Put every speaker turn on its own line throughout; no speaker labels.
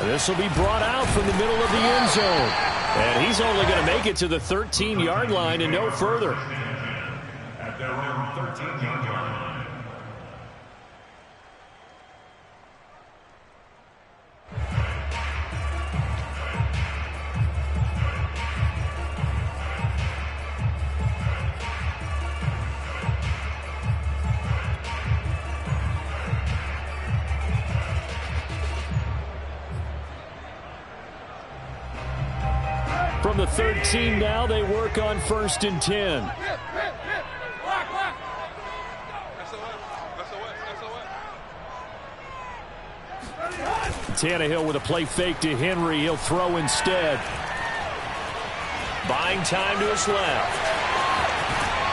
This will be brought out from the middle of the end zone. And he's only going to make it to the 13-yard line and no further.
At their own 13-yard line.
From the 13 now, they work on 1st and 10. Tannehill with a play fake to Henry. He'll throw instead. Buying time to his left.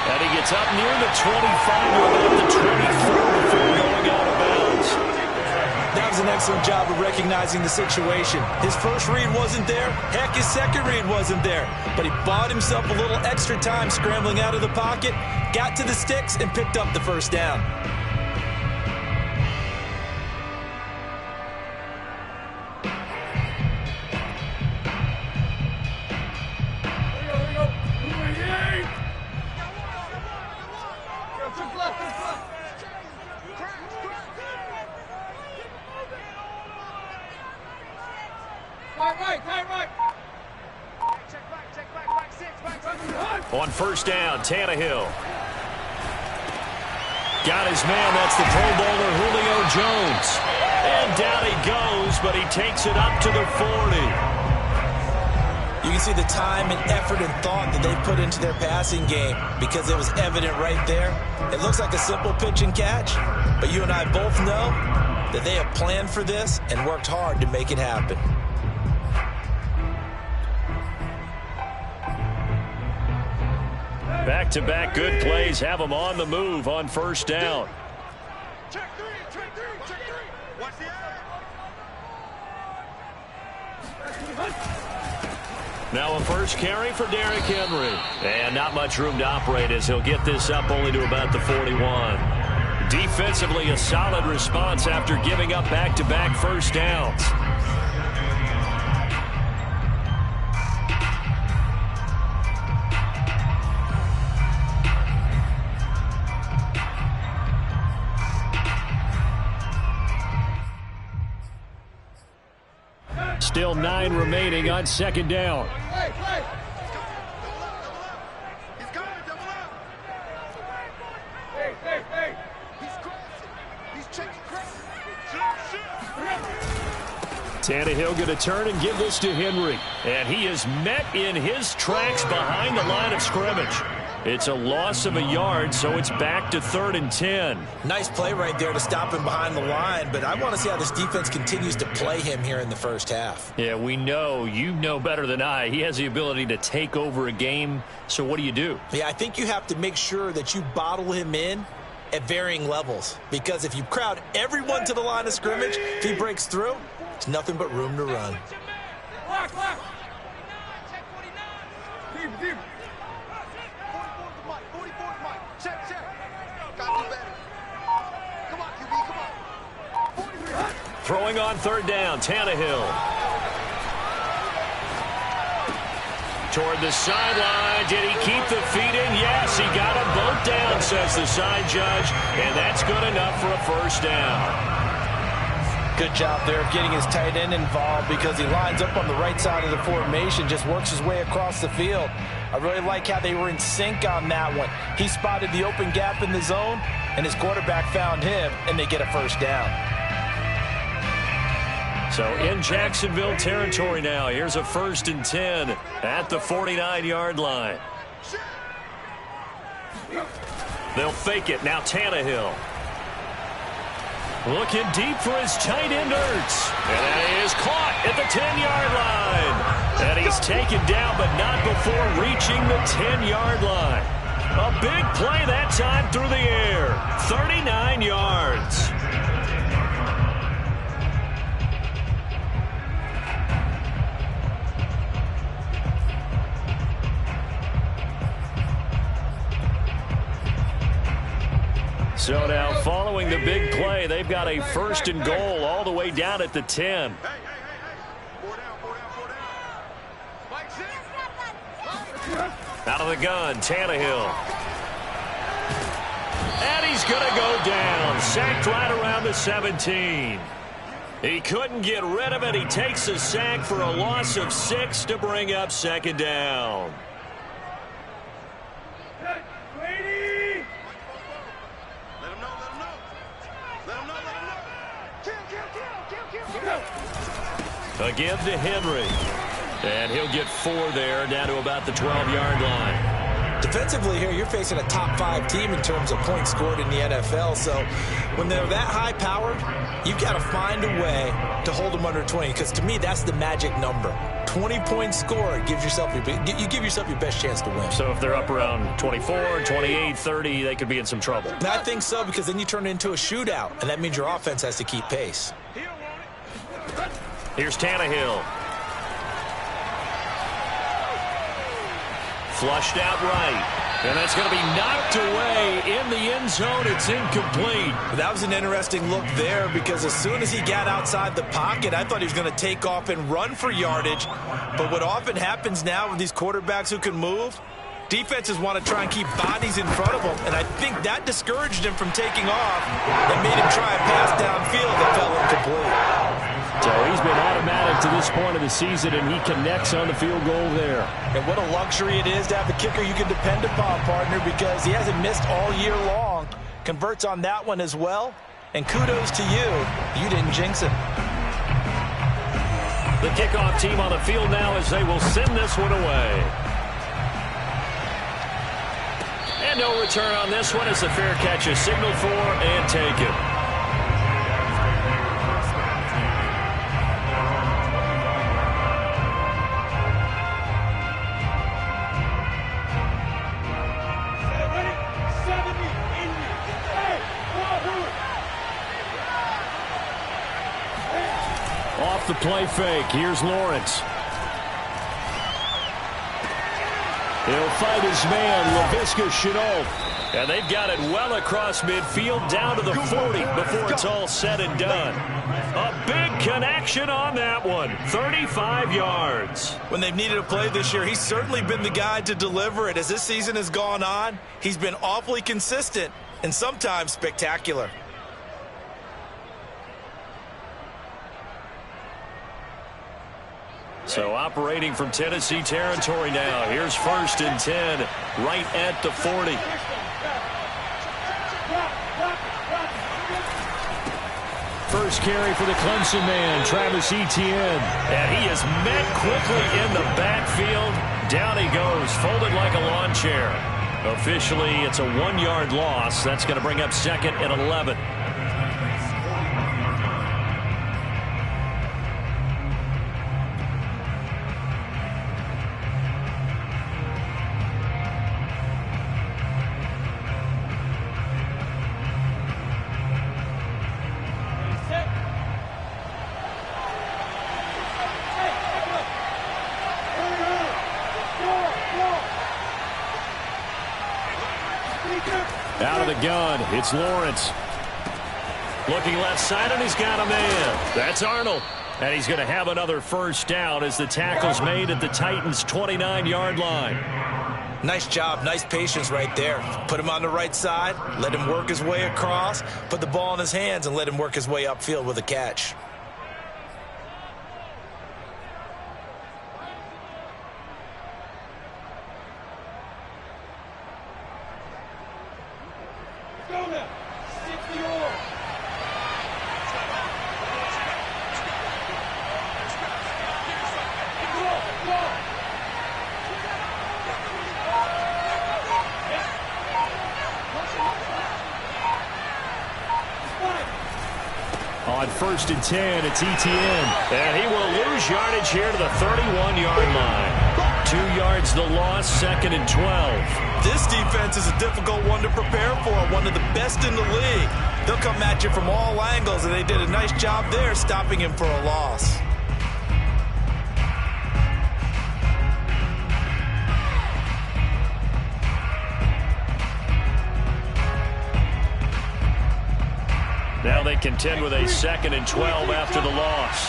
And he gets up near the 25 to about the 24 before going out of bounds.
That was an excellent job of recognizing the situation. His first read wasn't there. Heck, his second read wasn't there. But he bought himself a little extra time scrambling out of the pocket, got to the sticks, and picked up the first down.
On 1st down, Tannehill. Got his man, that's the Pro Bowler Julio Jones. And down he goes, but he takes it up to the 40.
You can see the time and effort and thought that they put into their passing game because it was evident right there. It looks like a simple pitch and catch, but you and I both know that they have planned for this and worked hard to make it happen.
Back-to-back good plays have them on the move on 1st down.
Check three. Watch the
Now a first carry for Derrick Henry. And not much room to operate as he'll get this up only to about the 41. Defensively, a solid response after giving up back-to-back first downs. Still 9 remaining on 2nd down. Tannehill going to turn and give this to Henry. And he is met in his tracks behind the line of scrimmage. It's a loss of a yard, so it's back to 3rd and 10.
Nice play right there to stop him behind the line, but I want to see how this defense continues to play him here in the first half.
Yeah, we know. You know better than I. He has the ability to take over a game, so what do you do?
Yeah, I think you have to make sure that you bottle him in at varying levels, because if you crowd everyone to the line of scrimmage, if he breaks through, it's nothing but room to run.
Throwing on 3rd down, Tannehill. Toward the sideline. Did he keep the feet in? Yes, he got them both down, says the side judge. And that's good enough for a first down.
Good job there of getting his tight end involved because he lines up on the right side of the formation, just works his way across the field. I really like how they were in sync on that one. He spotted the open gap in the zone, and his quarterback found him, and they get a first down.
So in Jacksonville territory now. Here's a 1st and 10 at the 49-yard line. They'll fake it. Now Tannehill. Looking deep for his tight end, Ertz. And that is caught at the 10-yard line. And he's taken down, but not before reaching the 10-yard line. A big play that time through the air. 39 yards. So now following the big play, they've got a 1st and goal all the way down at the 10. Out of the gun, Tannehill. And he's going to go down. Sacked right around the 17. He couldn't get rid of it. He takes a sack for a loss of 6 to bring up second down. Again to Henry. And he'll get 4 there, down to about the 12-yard line.
Defensively here, you're facing a top 5 team in terms of points scored in the NFL. So when they're that high-powered, you've got to find a way to hold them under 20. Because to me, that's the magic number. 20 points scored, you give yourself your best chance to win.
So if they're up around 24, 28, 30, they could be in some trouble.
And I think so, because then you turn it into a shootout, and that means your offense has to keep pace.
Here's Tannehill. Flushed out right. And that's going to be knocked away in the end zone. It's incomplete.
That was an interesting look there, because as soon as he got outside the pocket, I thought he was going to take off and run for yardage. But what often happens now with these quarterbacks who can move, defenses want to try and keep bodies in front of them. And I think that discouraged him from taking off and made him try a pass downfield that fell incomplete.
So he's been automatic to this point of the season, and he connects on the field goal there.
And what a luxury it is to have a kicker you can depend upon, partner, because he hasn't missed all year long. Converts on that one as well. And kudos to you. You didn't jinx it.
The kickoff team on the field now as they will send this one away. And no return on this one as the fair catch is signaled for and taken. Off the play fake. Here's Lawrence. He'll fight his man, LaVisca Chenault. And they've got it well across midfield, down to the 40 before it's all said and done. A big connection on that one. 35 yards.
When they've needed a play this year, he's certainly been the guy to deliver it. As this season has gone on, he's been awfully consistent and sometimes spectacular.
So operating from Tennessee territory now. Here's 1st and 10, right at the 40. First carry for the Clemson man, Travis Etienne. And he is met quickly in the backfield. Down he goes, folded like a lawn chair. Officially, it's a 1-yard loss. That's going to bring up 2nd and 11. Out of the gun, it's Lawrence. Looking left side, and he's got a man. That's Arnold. And he's going to have another first down as the tackle's made at the Titans' 29-yard line.
Nice job, nice patience right there. Put him on the right side, let him work his way across, put the ball in his hands, and let him work his way upfield with a catch.
On 1st and 10, it's Etienne. And he will lose yardage here to the 31-yard line. 2 yards the loss, 2nd and 12.
This defense is a difficult one to prepare for, one of the best in the league. They'll come at you from all angles, and they did a nice job there stopping him for a loss.
Now they contend with a 2nd and 12 after the loss.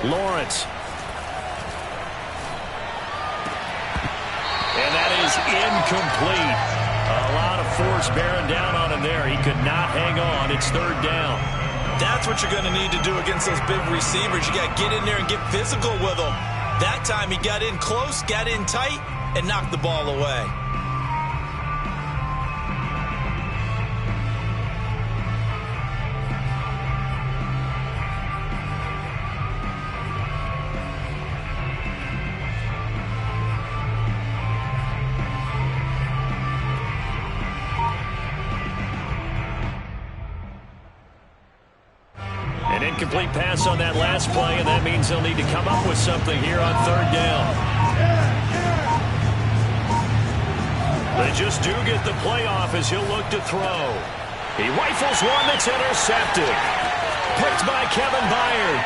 Lawrence. And that is incomplete. A lot of force bearing down on him there. He could not hang on. It's third down.
That's what you're going to need to do against those big receivers. You got to get in there and get physical with them. That time he got in close, got in tight, and knocked the ball away.
Incomplete pass on that last play, and that means they'll need to come up with something here on third down. They just do get the playoff as he'll look to throw. He rifles one that's intercepted. Picked by Kevin Byard.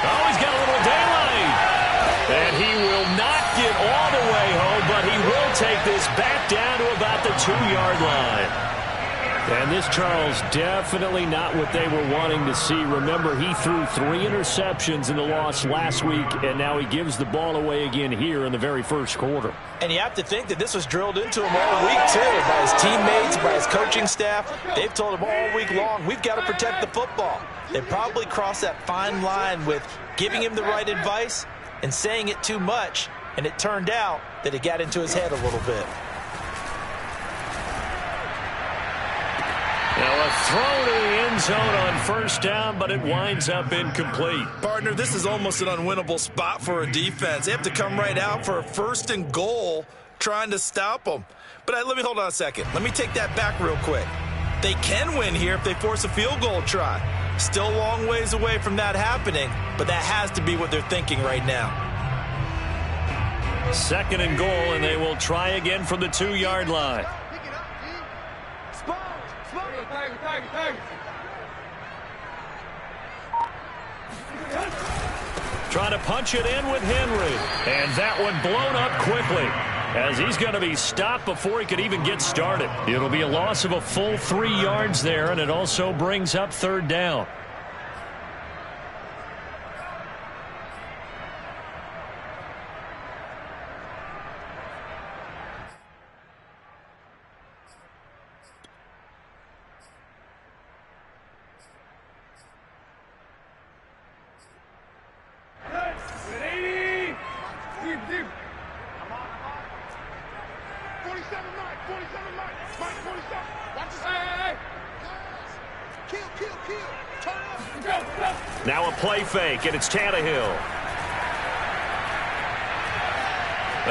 Oh, he's got a little daylight. And he will not get all the way home, but he will take this back down to about the 2-yard line. And this, Charles, definitely not what they were wanting to see. Remember, he threw 3 interceptions in the loss last week, and now he gives the ball away again here in the very first quarter.
And you have to think that this was drilled into him all week, too, by his teammates, by his coaching staff. They've told him all week long, we've got to protect the football. They probably crossed that fine line with giving him the right advice and saying it too much, and it turned out that it got into his head a little bit.
Now a throw to the end zone on first down, but it winds up incomplete.
Partner, this is almost an unwinnable spot for a defense. They have to come right out for a 1st and goal trying to stop them. But let me hold on a second. Let me take that back real quick. They can win here if they force a field goal try. Still a long ways away from that happening, but that has to be what they're thinking right now.
2nd and goal, and they will try again from the 2-yard line. Trying to punch it in with Henry. And that one blown up quickly as he's going to be stopped before he could even get started. It'll be a loss of a full 3 yards there, and it also brings up third down. Now a play fake, and it's Tannehill.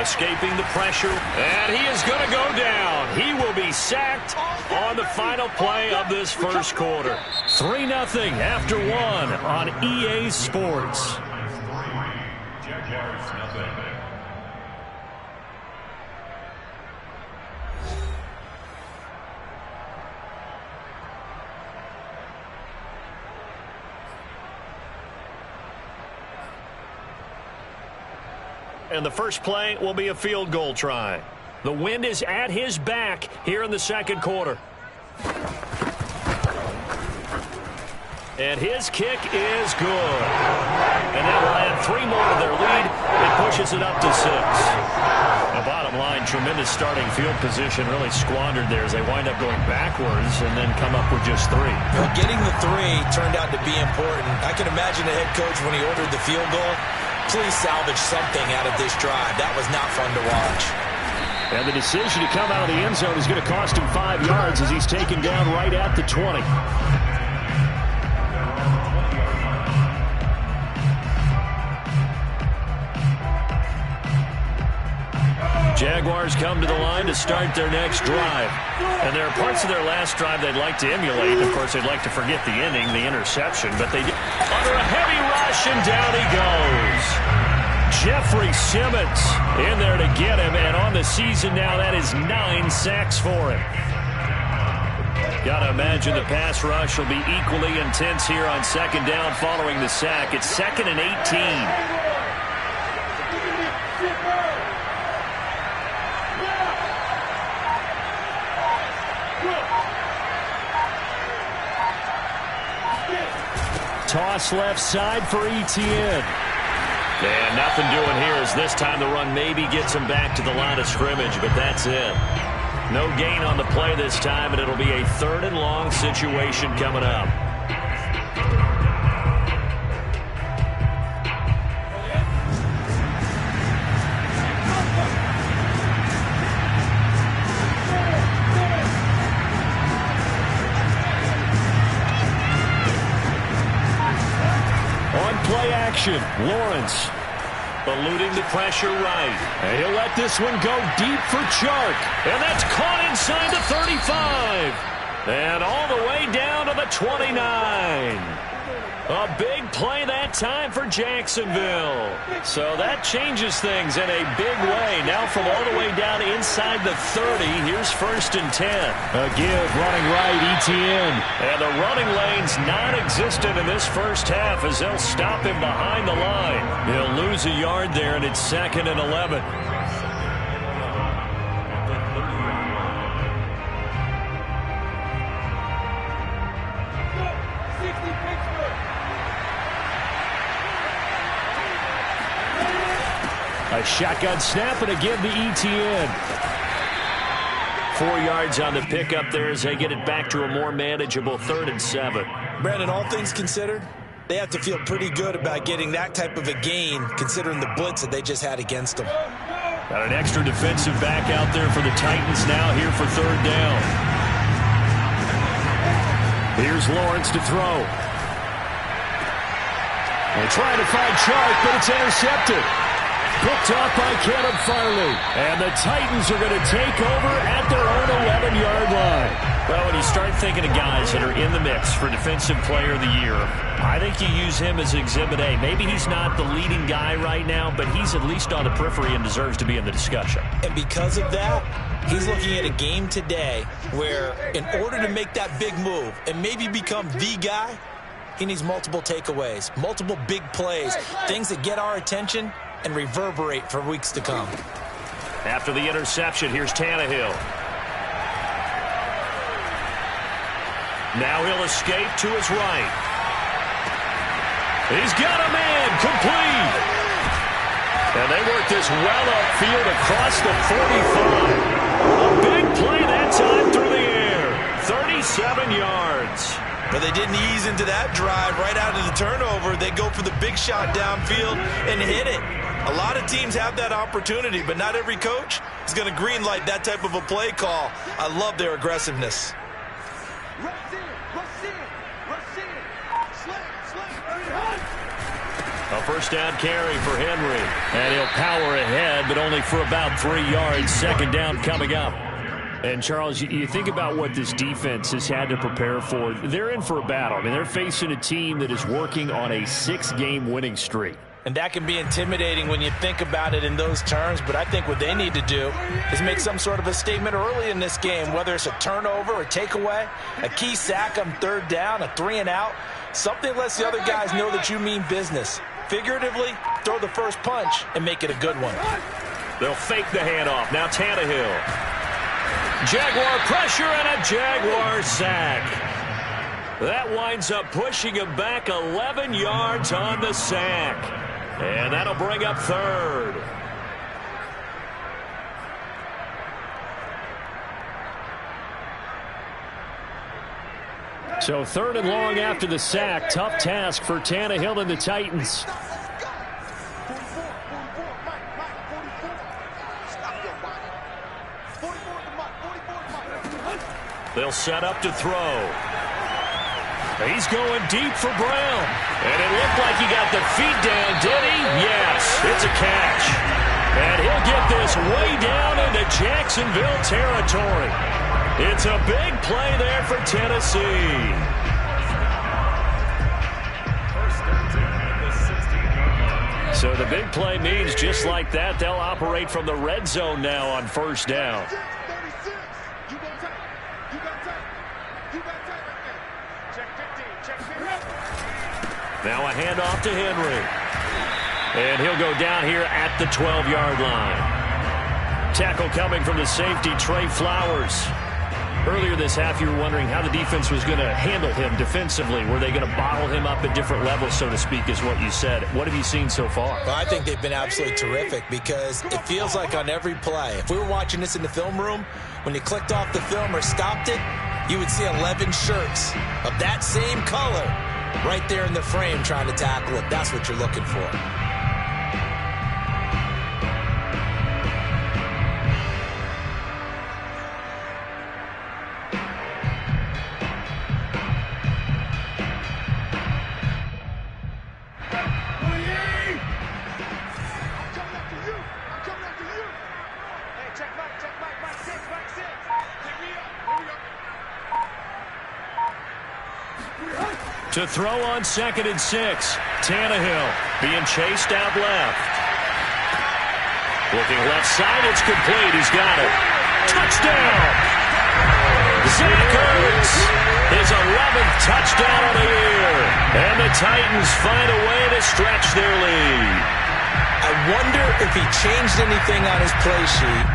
Escaping the pressure, and he is going to go down. He will be sacked on the final play of this first quarter. 3-0 after 1 on EA Sports.
Jaguars, nothing.
And the first play will be a field goal try. The wind is at his back here in the second quarter. And his kick is good. And that will add 3 more to their lead. It pushes it up to 6. The bottom line, tremendous starting field position, really squandered there as they wind up going backwards and then come up with just 3.
Well, getting the 3 turned out to be important. I can imagine the head coach when he ordered the field goal. Please salvage something out of this drive. That was not fun to watch.
And the decision to come out of the end zone is going to cost him 5 yards as he's taken down right at the 20. Jaguars come to the line to start their next drive. And there are parts of their last drive they'd like to emulate. Of course, they'd like to forget the ending, the interception. But they under a heavy rush, and down he goes. Jeffrey Simmons in there to get him. And on the season now, that is 9 sacks for him. Got to imagine the pass rush will be equally intense here on second down following the sack. It's 2nd and 18. toss left side for Etienne. And nothing doing here as this time the run maybe gets him back to the line of scrimmage, but that's it. No gain on the play this time, and it'll be a 3rd and long situation coming up. On play action, Lawrence eluding the pressure right. And he'll let this one go deep for Chark. And that's caught inside the 35. And all the way down to the 29. A big play that time for Jacksonville. So that changes things in a big way. Now from all the way down inside the 30, here's 1st and 10. A give running right, Etienne. And the running lane's non-existent in this first half as they'll stop him behind the line. He'll lose a yard there, and it's 2nd and 11. A shotgun snap and a give to Etienne. 4 yards on the pickup there as they get it back to a more manageable 3rd and 7.
Brandon, all things considered, they have to feel pretty good about getting that type of a gain considering the blitz that they just had against them.
Got an extra defensive back out there for the Titans now here for 3rd down. Here's Lawrence to throw. They're trying to find Chark, but it's intercepted. Picked off by Caleb Farley. And the Titans are going to take over at their own 11-yard line. Well, when you start thinking of guys that are in the mix for Defensive Player of the Year, I think you use him as Exhibit A. Maybe he's not the leading guy right now, but he's at least on the periphery and deserves to be in the discussion.
And because of that, he's looking at a game today where in order to make that big move and maybe become the guy, he needs multiple takeaways, multiple big plays, things that get our attention and reverberate for weeks to come.
After the interception, here's Tannehill. Now he'll escape to his right. He's got a man, complete. And they work this well upfield across the 45. A big play that time through the air. 37 yards.
But they didn't ease into that drive right out of the turnover. They go for the big shot downfield and hit it. A lot of teams have that opportunity, but not every coach is going to green light that type of a play call. I love their aggressiveness.
A first down carry for Henry. And he'll power ahead, but only for about 3 yards. 2nd down coming up. And, Charles, you think about what this defense has had to prepare for. They're in for a battle. I mean, they're facing a team that is working on a 6-game winning streak.
And that can be intimidating when you think about it in those terms, but I think what they need to do is make some sort of a statement early in this game, whether it's a turnover, a takeaway, a key sack on 3rd down, a 3-and-out, something lets the other guys know that you mean business. Figuratively, throw the first punch and make it a good one.
They'll fake the handoff. Now Tannehill. Jaguar pressure and a Jaguar sack. That winds up pushing him back 11 yards on the sack. And that'll bring up 3rd. So 3rd and long after the sack. Tough task for Tannehill and the Titans. They'll set up to throw. He's going deep for Brown. And it looked like he got the feet down, did he? Yes, it's a catch. And he'll get this way down into Jacksonville territory. It's a big play there for Tennessee. So the big play means just like that, they'll operate from the red zone now on 1st down. Now a handoff to Henry. And he'll go down here at the 12-yard line. Tackle coming from the safety, Trey Flowers. Earlier this half, you were wondering how the defense was going to handle him defensively. Were they going to bottle him up at different levels, so to speak, is what you said. What have you seen so far?
Well, I think they've been absolutely terrific because it feels like on every play, if we were watching this in the film room, when you clicked off the film or stopped it, you would see 11 shirts of that same color right there in the frame trying to tackle it. That's what you're looking for.
To throw on 2nd and 6. Tannehill being chased out left. Looking left side, it's complete. He's got it. Touchdown! Zach Ertz, his 11th touchdown of the year. And the Titans find a way to stretch their lead.
I wonder if he changed anything on his play sheet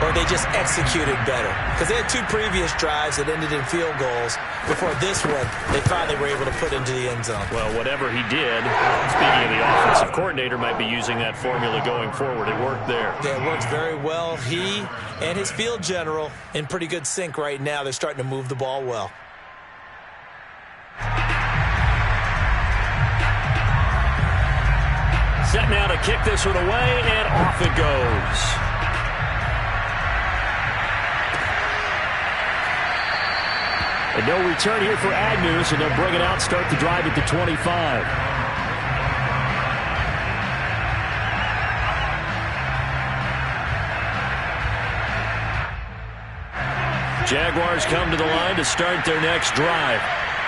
or they just executed better. Because they had 2 previous drives that ended in field goals. Before this one, they finally were able to put into the end zone.
Well, whatever he did, speaking of the offensive coordinator, might be using that formula going forward. It worked there.
Yeah, it works very well. He and his field general in pretty good sync right now. They're starting to move the ball well.
Set now to kick this one away, and off it goes. And no return here for Agnew, so they'll bring it out, start the drive at the 25. Jaguars come to the line to start their next drive.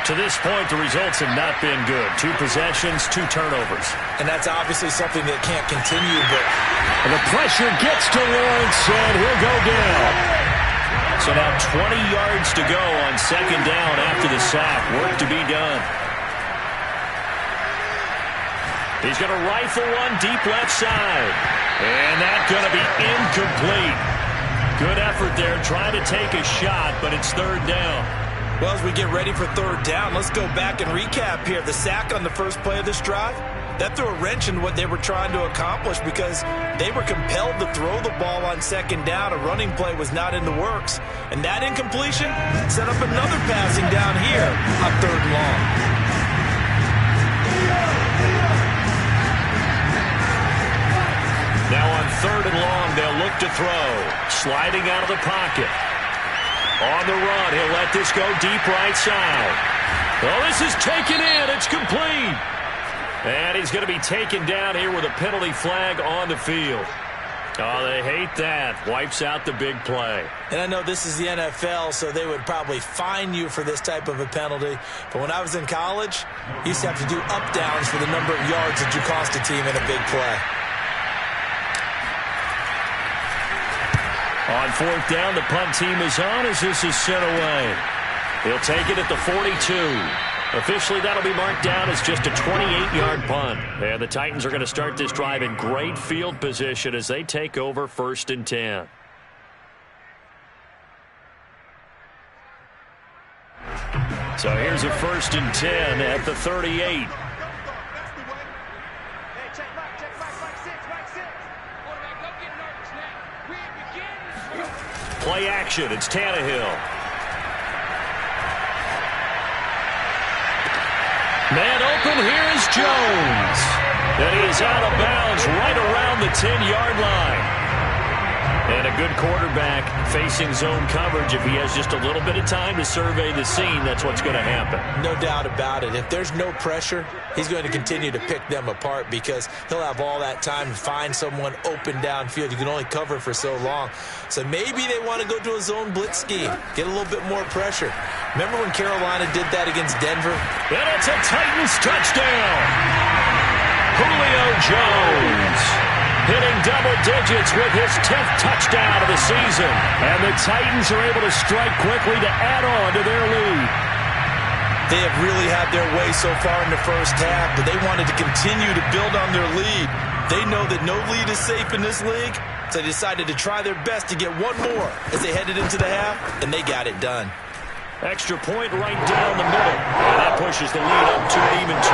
To this point, the results have not been good. 2 possessions, 2 turnovers.
And that's obviously something that can't continue, but...
And the pressure gets to Lawrence, and he'll go down. So now 20 yards to go on 2nd down after the sack. Work to be done. He's going to rifle one deep left side. And that's going to be incomplete. Good effort there trying to take a shot, but it's 3rd down.
Well, as we get ready for 3rd down, let's go back and recap here. The sack on the first play of this drive, that threw a wrench in what they were trying to accomplish because they were compelled to throw the ball on 2nd down. A running play was not in the works. And that incompletion set up another passing down here on 3rd and long.
Now on 3rd and long, they'll look to throw. Sliding out of the pocket. On the run, he'll let this go deep right side. Oh, this is taken in. It's complete. And he's going to be taken down here with a penalty flag on the field. Oh, they hate that. Wipes out the big play.
And I know this is the NFL, so they would probably fine you for this type of a penalty. But when I was in college, you used to have to do up-downs for the number of yards that you cost a team in a big play.
On 4th down, the punt team is on as this is sent away. He'll take it at the 42. Officially, that'll be marked down as just a 28-yard punt. And the Titans are going to start this drive in great field position as they take over 1st and 10. So here's a 1st and 10 at the 38. Play action. It's Tannehill. Man open, here is Jones. And he is out of bounds right around the 10-yard line. And a good quarterback facing zone coverage. If he has just a little bit of time to survey the scene, that's what's going to happen.
No doubt about it. If there's no pressure, he's going to continue to pick them apart because he'll have all that time to find someone open downfield. You can only cover for so long. So maybe they want to go to a zone blitz scheme, get a little bit more pressure. Remember when Carolina did that against Denver?
And it's a Titans touchdown. Julio Jones hitting double digits with his 10th touchdown of the season. And the Titans are able to strike quickly to add on to their lead.
They have really had their way so far in the first half, but they wanted to continue to build on their lead. They know that no lead is safe in this league, so they decided to try their best to get one more as they headed into the half, and they got it done.
Extra point right down the middle. And that pushes the lead up to an even 20.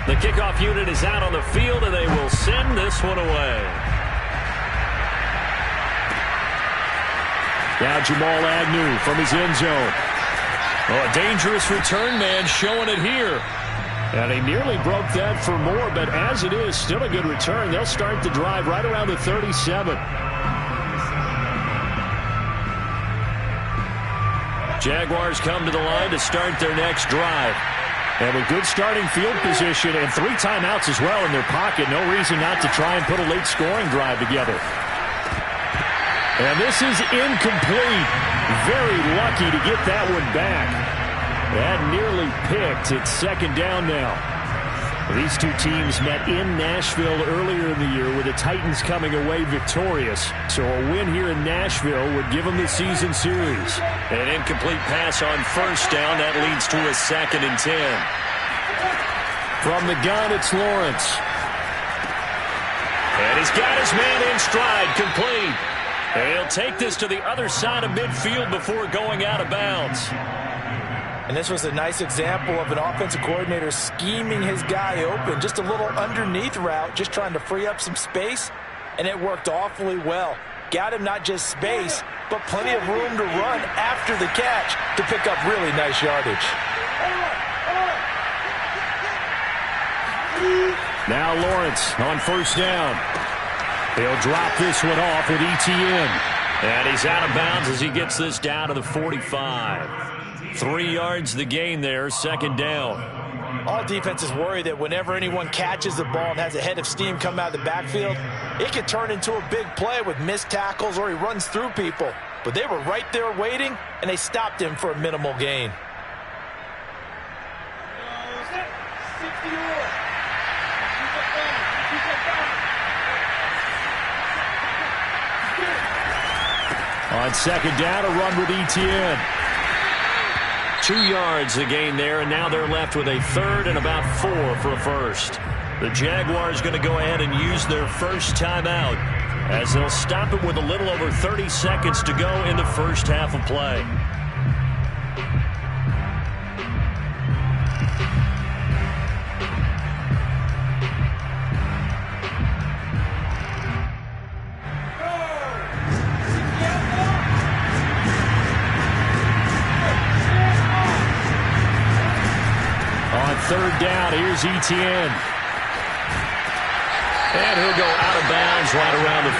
The kickoff unit is out on the field, and they will send this one away. Now Jamal Agnew from his end zone. Oh, a dangerous return man showing it here. And he nearly broke that for more, but as it is, still a good return. They'll start the drive right around the 37. Jaguars come to the line to start their next drive. And with good starting field position and 3 timeouts as well in their pocket, no reason not to try and put a late scoring drive together. And this is incomplete. Very lucky to get that one back. That nearly picked. It's second down now. These two teams met in Nashville earlier in the year with the Titans coming away victorious. So a win here in Nashville would give them the season series. An incomplete pass on first down. That leads to a 2nd and 10. From the gun, it's Lawrence. And he's got his man in stride, complete. And he'll take this to the other side of midfield before going out of bounds.
And this was a nice example of an offensive coordinator scheming his guy open. Just a little underneath route, just trying to free up some space, and it worked awfully well. Got him not just space, but plenty of room to run after the catch to pick up really nice yardage.
Now Lawrence on first down. He'll drop this one off with ETN. And he's out of bounds as he gets this down to the 45. 3 yards the gain there, second down.
All defenses worry that whenever anyone catches the ball and has a head of steam come out of the backfield, it can turn into a big play with missed tackles or he runs through people. But they were right there waiting, and they stopped him for a minimal gain.
On second down, a run with ETN. 2 yards the gain there, and now they're left with a 3rd and about 4 for a first. The Jaguars going to go ahead and use their first timeout as they'll stop it with a little over 30 seconds to go in the first half of play. Third down, here's ETN. And he'll go out of bounds right around the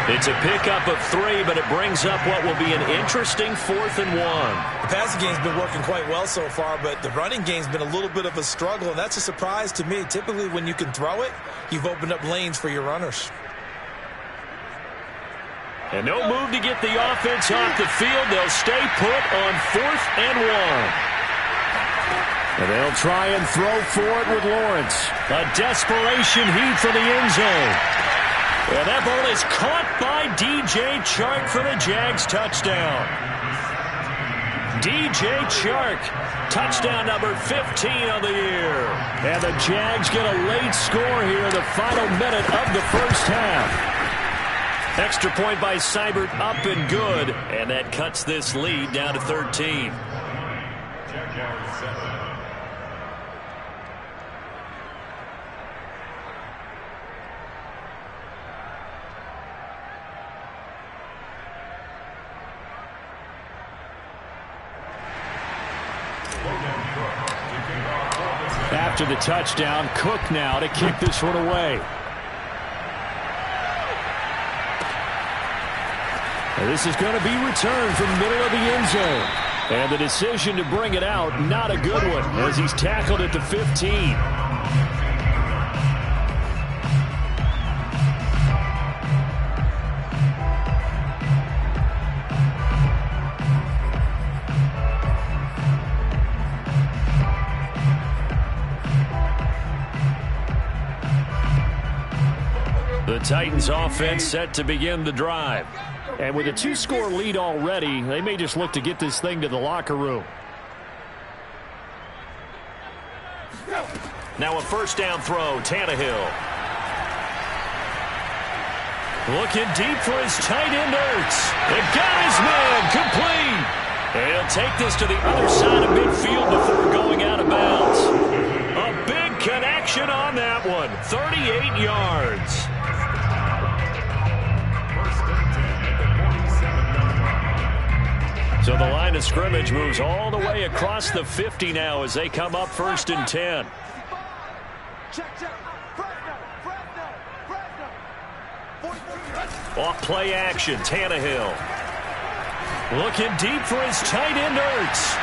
40. It's a pickup of 3, but it brings up what will be an interesting 4th and 1.
The passing game's been working quite well so far, but the running game's been a little bit of a struggle, and that's a surprise to me. Typically, when you can throw it, you've opened up lanes for your runners.
And no move to get the offense off the field. They'll stay put on 4th and 1. And they'll try and throw for it with Lawrence. A desperation heat for the end zone. And that ball is caught by DJ Chark for the Jags touchdown. DJ Chark, touchdown number 15 on the year. And the Jags get a late score here in the final minute of the first half. Extra point by Seibert, up and good. And that cuts this lead down to 13. After the touchdown, Cook now to kick this one away. And this is going to be returned from the middle of the end zone. And the decision to bring it out, not a good one, as he's tackled at the 15. The Titans offense set to begin the drive. And with a 2-score lead already, they may just look to get this thing to the locker room. Now a first down throw, Tannehill. Looking deep for his tight end, Ertz. They got his man, complete. And he'll take this to the other side of midfield before going out of bounds. A big connection on that one, 38 yards. So the line of scrimmage moves all the way across the 50 now as they come up 1st and 10. Off play action, Tannehill. Looking deep for his tight end, Ertz.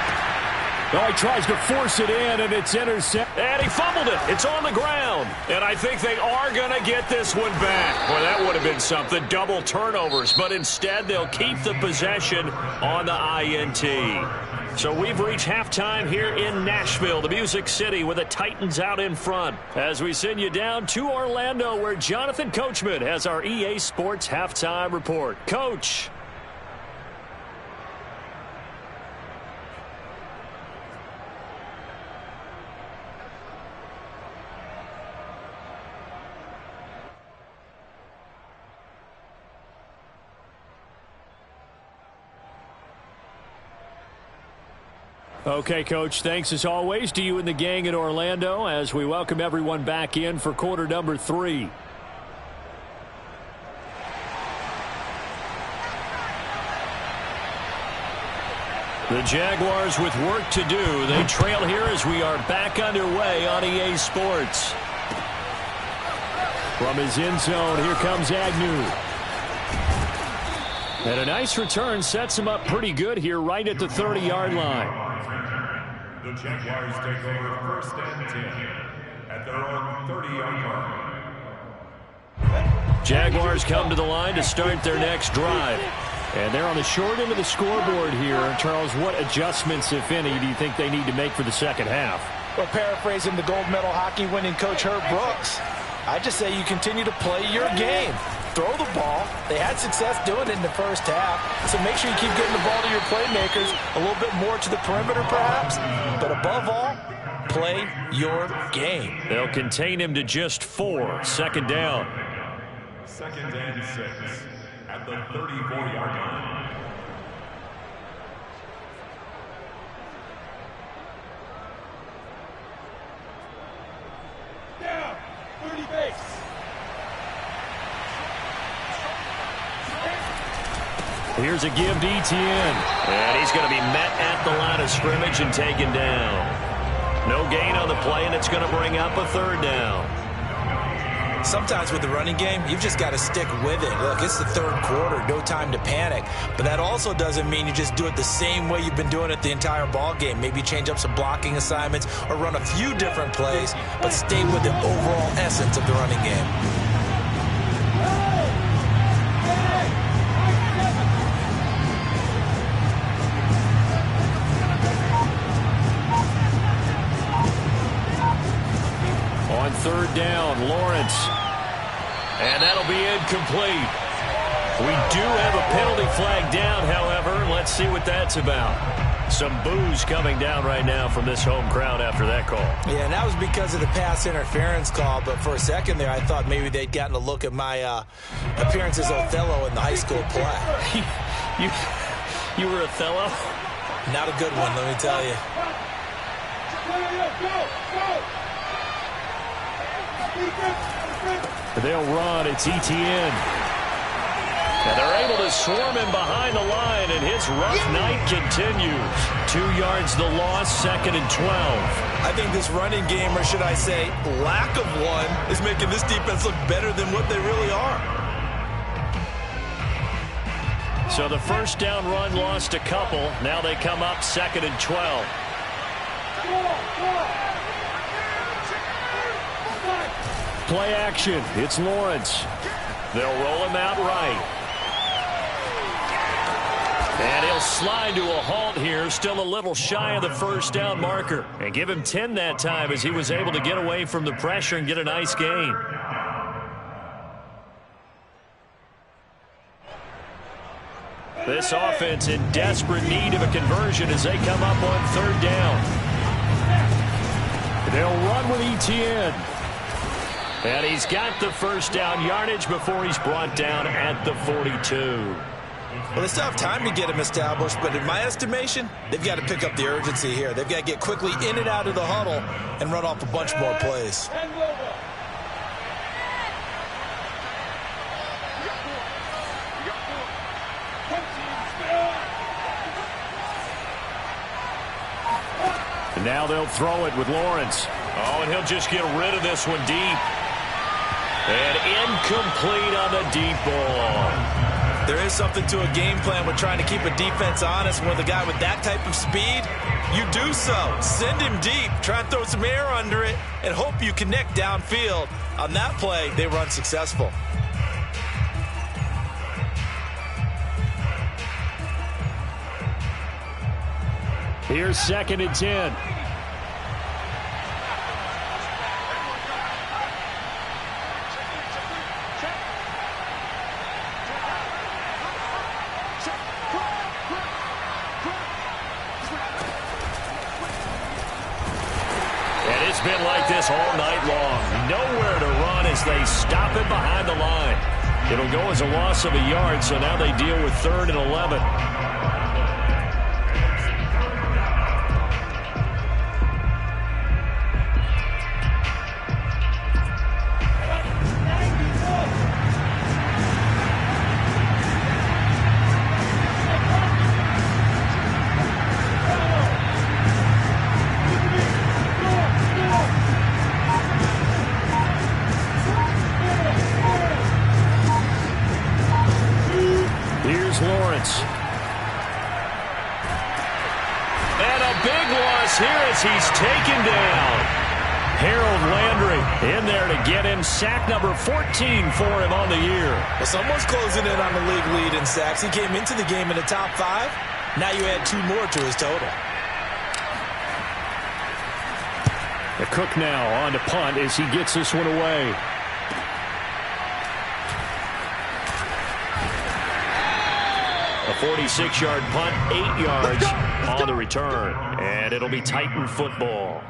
Oh, he tries to force it in, and it's intercepted. And he fumbled it. It's on the ground. And I think they are going to get this one back. Well, that would have been something. Double turnovers. But instead, they'll keep the possession on the INT. So we've reached halftime here in Nashville, the Music City, with the Titans out in front. As we send you down to Orlando, where Jonathan Coachman has our EA Sports halftime report. Coach. Okay, Coach, thanks as always to you and the gang in Orlando as we welcome everyone back in for quarter number 3. The Jaguars with work to do. They trail here as we are back underway on EA Sports. From his end zone, here comes Agnew. And a nice return sets him up pretty good here right at the 30-yard line.
The Jaguars take over 1st and 10 at their own 30-yard line.
Jaguars come to the line to start their next drive. And they're on the short end of the scoreboard here. Charles, what adjustments, if any, do you think they need to make for the second half?
Well, paraphrasing the gold medal hockey winning coach Herb Brooks, I just say you continue to play your game. Throw the ball. They had success doing it in the first half, so make sure you keep getting the ball to your playmakers, a little bit more to the perimeter perhaps, but above all, play your game.
They'll contain him to just 4. Second down.
2nd and 6 at the 34-yard line.
Down, 30 base.
Here's a give to Etienne. And he's going to be met at the line of scrimmage and taken down. No gain on the play, and it's going to bring up a 3rd down.
Sometimes with the running game, you've just got to stick with it. Look, it's the 3rd quarter, no time to panic. But that also doesn't mean you just do it the same way you've been doing it the entire ball game. Maybe change up some blocking assignments or run a few different plays, but stay with the overall essence of the running game.
On 3rd down, Lawrence. And that'll be incomplete. We do have a penalty flag down, however. Let's see what that's about. Some boos coming down right now from this home crowd after that call.
Yeah, and that was because of the pass interference call, but for a second there I thought maybe they'd gotten a look at my appearance as Othello in the high school play.
You were Othello?
Not a good one, let me tell you.
They'll run. It's Etienne. And they're able to swarm him behind the line, and his rough night continues. 2 yards the loss, 2nd and 12.
I think this running game, or should I say lack of one, is making this defense look better than what they really are.
So the first down run lost a couple. Now they come up 2nd and 12. Play action. It's Lawrence. They'll roll him out right. And he'll slide to a halt here, still a little shy of the first down marker. And give him 10 that time as he was able to get away from the pressure and get a nice gain. This offense in desperate need of a conversion as they come up on third down. They'll run with Etienne. And he's got the first down yardage before he's brought down at the 42.
Well, they still have time to get him established, but in my estimation, they've got to pick up the urgency here. They've got to get quickly in and out of the huddle and run off a bunch more plays.
And now they'll throw it with Lawrence. Oh, and he'll just get rid of this one deep. And incomplete on the deep ball.
There is something to a game plan with trying to keep a defense honest. With a guy with that type of speed, you do so. Send him deep. Try and throw some air under it and hope you connect downfield. On that play, they were unsuccessful.
Here's 2nd and 10. And it's been like this all night long. Nowhere to run as they stop it behind the line. It'll go as a loss of a yard, so now they deal with 3rd and 11. Lawrence. And a big loss here as he's taken down. Harold Landry in there to get him sack number 14 for him on the year.
Well, someone's closing in on the league lead in sacks. He came into the game in the top 5. Now you add 2 more to his total.
The Cook now on to punt as he gets this one away. A 46-yard punt, 8 yards on the return. And it'll be Titan football.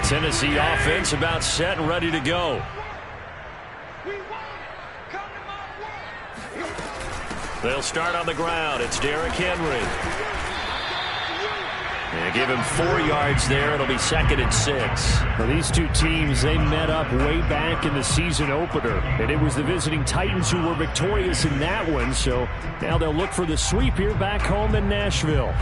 Tennessee offense about set and ready to go. They'll start on the ground. It's Derrick Henry. And give him 4 yards there. It'll be 2nd and 6.
Well, these two teams, they met up way back in the season opener. And it was the visiting Titans who were victorious in that one. So now they'll look for the sweep here back home in Nashville.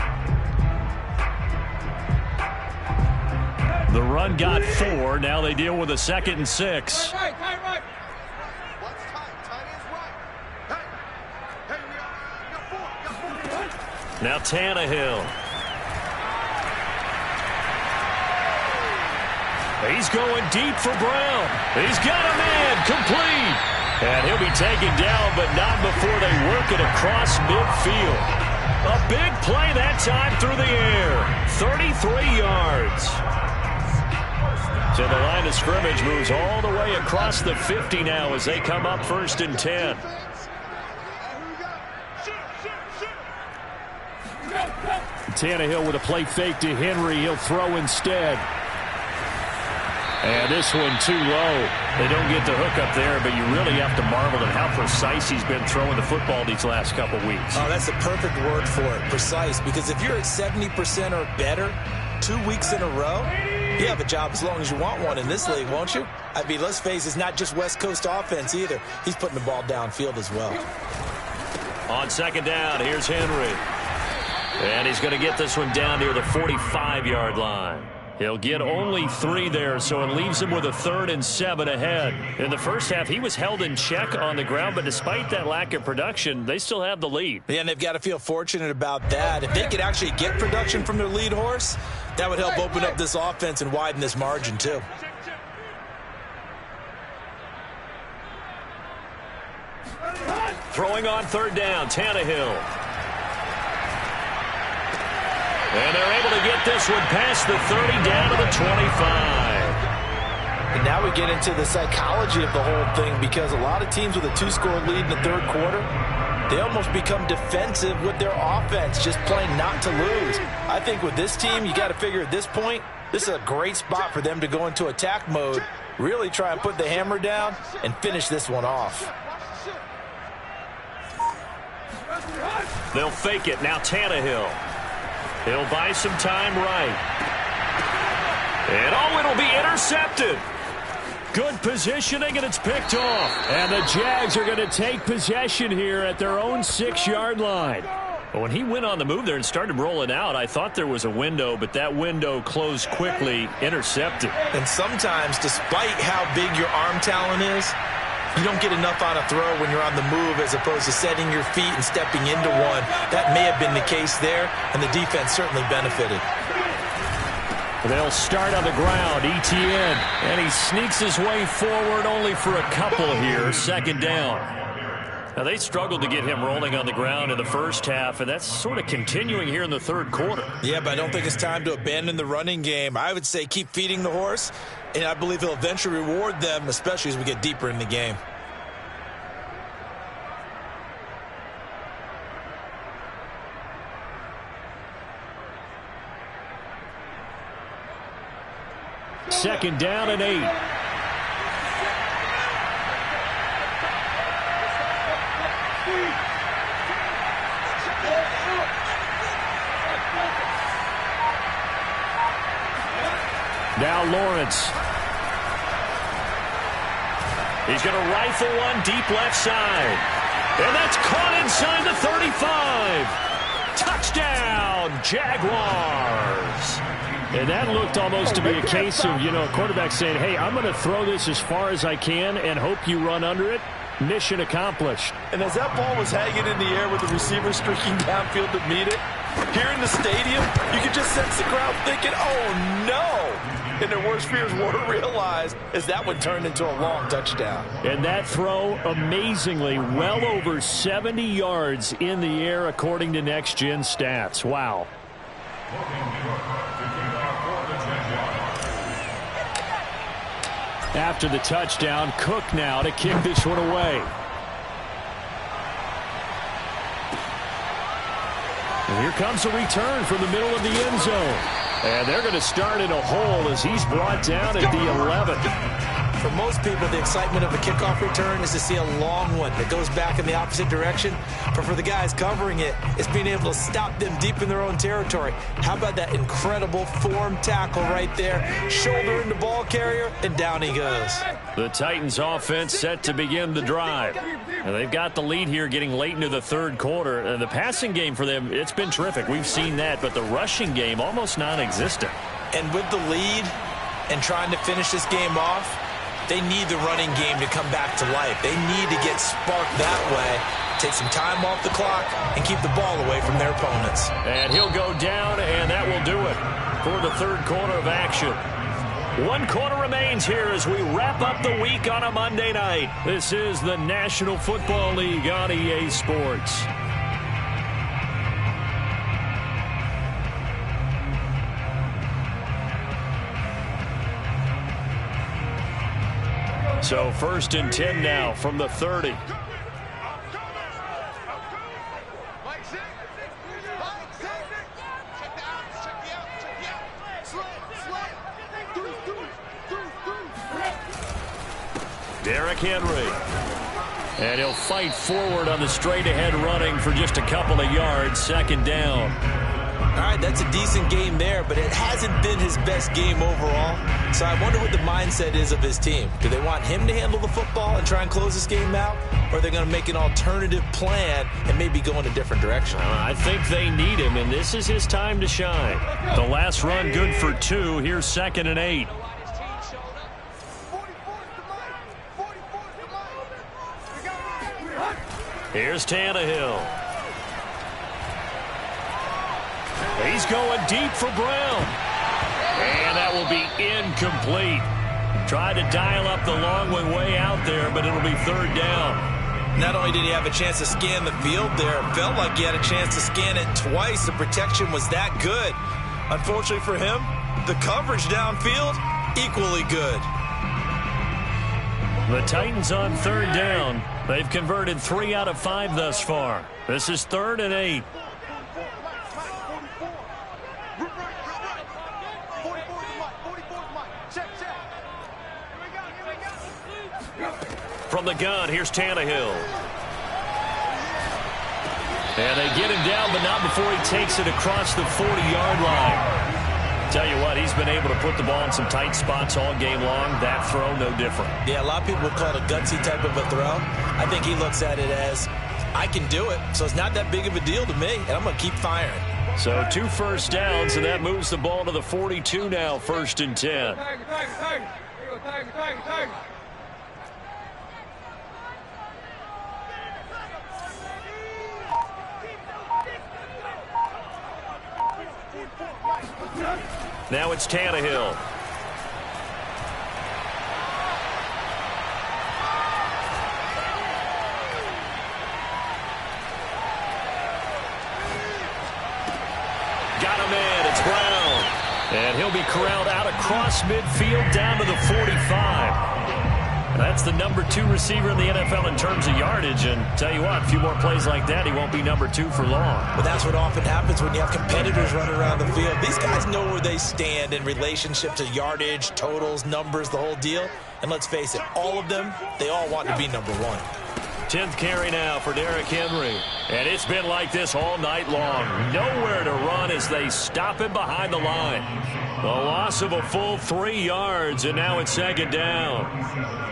The run got 4. Now they deal with a 2nd and 6. Now Tannehill. He's going deep for Brown. He's got a man complete. And he'll be taken down, but not before they work it across midfield. A big play that time through the air. 33 yards. So the line of scrimmage moves all the way across the 50 now as they come up 1st and 10.
Tannehill with a play fake to Henry. He'll throw instead.
And this one too low. They don't get the hook up there, but you really have to marvel at how precise he's been throwing the football these last couple weeks.
Oh, that's the perfect word for it, precise. Because if you're at 70% or better 2 weeks in a row, you have a job as long as you want one in this league, won't you? I mean, let's face it, it's not just West Coast offense either. He's putting the ball downfield as well.
On 2nd down, here's Henry. And he's going to get this one down near the 45-yard line. He'll get only 3 there, so it leaves him with a 3rd and 7 ahead. In the first half, he was held in check on the ground, but despite that lack of production, they still have the lead.
Yeah, and they've got to feel fortunate about that. If they could actually get production from their lead horse, that would help open up this offense and widen this margin, too. Throwing on 3rd down, Tannehill.
And they're able to get this one past the 30 down to the 25.
And now we get into the psychology of the whole thing, because a lot of teams with a 2-score lead in the third quarter, they almost become defensive with their offense, just playing not to lose. I think with this team, you got to figure at this point, this is a great spot for them to go into attack mode, really try and put the hammer down and finish this one off.
They'll fake it. Now Tannehill. He'll buy some time right. And it'll be intercepted. Good positioning, and it's picked off. And the Jags are going to take possession here at their own 6-yard line. But when he went on the move there and started rolling out, I thought there was a window, but that window closed quickly, intercepted.
And sometimes, despite how big your arm talent is, you don't get enough on a throw when you're on the move as opposed to setting your feet and stepping into one. That may have been the case there, and the defense certainly benefited.
They'll start on the ground, Etienne, and he sneaks his way forward only for a couple here, second down. Now, they struggled to get him rolling on the ground in the first half, and that's sort of continuing here in the third quarter.
Yeah, but I don't think it's time to abandon the running game. I would say keep feeding the horse, and I believe he'll eventually reward them, especially as we get deeper in the game.
Second down and 8. Now Lawrence.
He's going to rifle one deep left side. And that's caught inside the 35. Touchdown, Jaguars.
And that looked almost to be a case of, a quarterback saying, hey, I'm going to throw this as far as I can and hope you run under it. Mission accomplished.
And as that ball was hanging in the air with the receiver streaking downfield to meet it, here in the stadium, you could just sense the crowd thinking, oh, no. And their worst fears were realized as that one turned into a long touchdown.
And that throw, amazingly, well over 70 yards in the air, according to Next Gen Stats. Wow. After the touchdown, Cook now to kick this one away. And here comes a return from the middle of the end zone. And they're going to start in a hole as he's brought down at the 11.
For most people, the excitement of a kickoff return is to see a long one that goes back in the opposite direction. But for the guys covering it, it's being able to stop them deep in their own territory. How about that incredible form tackle right there? Shoulder in the ball carrier, and down he goes.
The Titans offense set to begin the drive. And they've got the lead here getting late into the third quarter. And the passing game for them, it's been terrific. We've seen that, but the rushing game almost non-existent.
And with the lead and trying to finish this game off, they need the running game to come back to life. They need to get sparked that way, take some time off the clock, and keep the ball away from their opponents.
And he'll go down, and that will do it for the third quarter of action. 1 quarter remains here as we wrap up the week on a Monday night. This is the National Football League on EA Sports. So 1st and 10 now from the 30. Derrick Henry. And he'll fight forward on the straight-ahead running for just a couple of yards. Second down.
All right, that's a decent game there, but it hasn't been his best game overall. So I wonder what the mindset is of his team. Do they want him to handle the football and try and close this game out? Or are they going to make an alternative plan and maybe go in a different direction?
I think they need him, and this is his time to shine. The last run good for 2. Here's 2nd and 8. Here's Tannehill. He's going deep for Brown. And that will be incomplete. Tried to dial up the long one way out there, but it'll be 3rd down.
Not only did he have a chance to scan the field there, it felt like he had a chance to scan it twice. The protection was that good. Unfortunately for him, the coverage downfield, equally good.
The Titans on third down. They've converted 3 out of 5 thus far. This is 3rd and 8. From the gun, here's Tannehill. And they get him down, but not before he takes it across the 40-yard line. Tell you what, he's been able to put the ball in some tight spots all game long. That throw, no different.
Yeah, a lot of people would call it a gutsy type of a throw. I think he looks at it as, I can do it, so it's not that big of a deal to me, and I'm going to keep firing.
So 2 first downs, and that moves the ball to the 42 now, 1st and 10. Now it's Tannehill. Got him in. It's Brown. And he'll be corralled out across midfield down to the 45. That's the number 2 receiver in the NFL in terms of yardage. And tell you what, a few more plays like that, he won't be number 2 for long.
But that's what often happens when you have competitors running around the field. These guys know where they stand in relationship to yardage, totals, numbers, the whole deal. And let's face it, all of them, they all want to be number 1.
10th carry now for Derrick Henry. And it's been like this all night long. Nowhere to run as they stop him behind the line. The loss of a full 3 yards, and now it's 2nd down.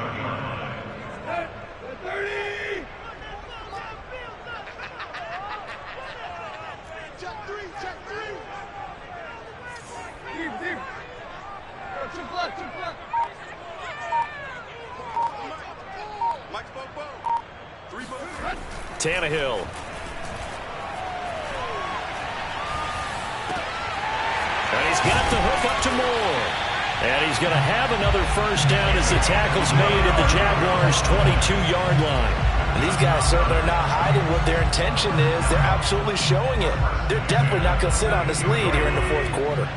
Tannehill. And he's got the hook up to Moore. And he's going to have another first down as the tackle's made at the Jaguars' 22-yard line.
And these guys certainly are not hiding what their intention is. They're absolutely showing it. They're definitely not going to sit on this lead here in the 4th quarter.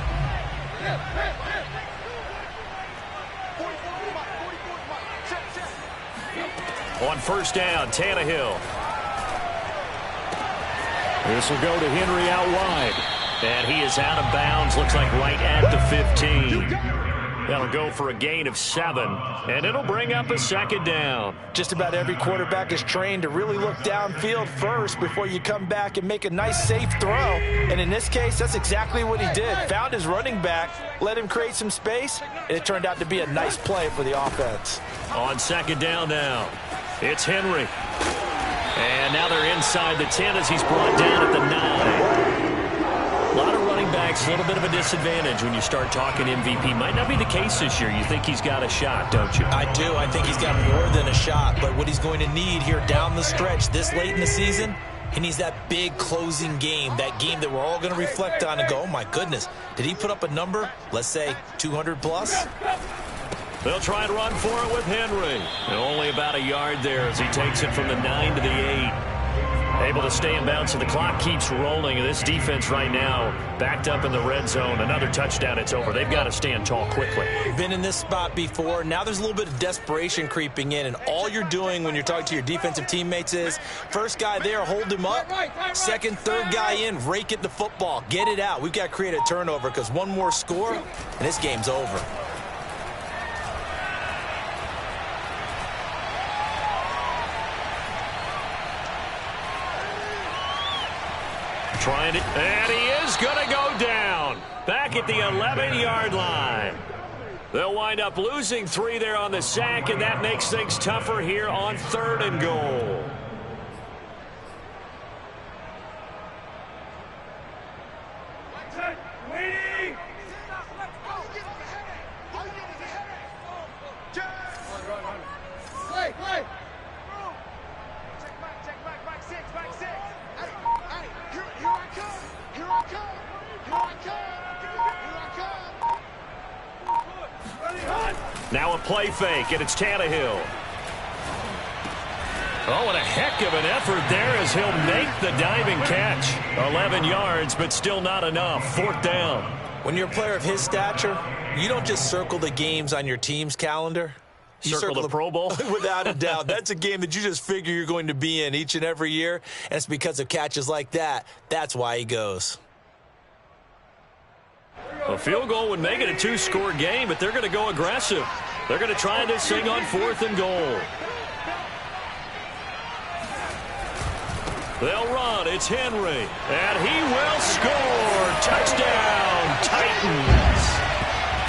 On first down, Tannehill. This will go to Henry out wide. And he is out of bounds. Looks like right at the 15. That'll go for a gain of 7. And it'll bring up a 2nd down.
Just about every quarterback is trained to really look downfield first before you come back and make a nice, safe throw. And in this case, that's exactly what he did. Found his running back, let him create some space, and it turned out to be a nice play for the offense.
On 2nd down now, it's Henry. And now they're inside the 10 as he's brought down at the 9. A lot of running backs, a little bit of a disadvantage when you start talking MVP. Might not be the case this year. You think he's got a shot, don't you?
I do. I think he's got more than a shot. But what he's going to need here down the stretch this late in the season, he needs that big closing game, that game that we're all going to reflect on and go, oh, my goodness, did he put up a number, let's say 200 plus?
They'll try and run for it with Henry. And only about a yard there as he takes it from the 9 to the 8. Able to stay in bounds, so the clock keeps rolling. This defense right now backed up in the red zone. Another touchdown, it's over. They've got to stand tall quickly.
Been in this spot before. Now there's a little bit of desperation creeping in, and all you're doing when you're talking to your defensive teammates is first guy there, hold him up. Second, third guy in, rake at the football. Get it out. We've got to create a turnover because one more score, and this game's over.
Trying to, and he is going to go down back at the 11-yard line. They'll wind up losing 3 there on the sack, and that makes things tougher here on 3rd and goal. Now a play fake, and it's Tannehill. Oh, and a heck of an effort there as he'll make the diving catch. 11 yards, but still not enough. Fourth down.
When you're a player of his stature, you don't just circle the games on your team's calendar. You
circle the Pro Bowl?
Without a doubt. That's a game that you just figure you're going to be in each and every year, and it's because of catches like that. That's why he goes.
A field goal would make it a 2-score game, but they're going to go aggressive. They're going to try this thing on 4th and goal. They'll run. It's Henry. And he will score. Touchdown, Titans.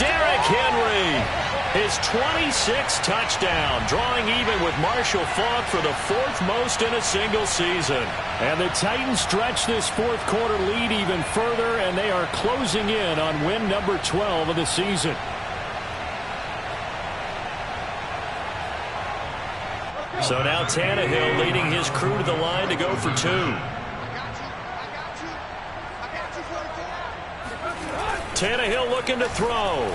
Derrick Henry. His 26th touchdown, drawing even with Marshall Faulk for the 4th most in a single season. And the Titans stretch this fourth quarter lead even further, and they are closing in on win number 12 of the season. So now Tannehill leading his crew to the line to go for 2. Tannehill looking to throw.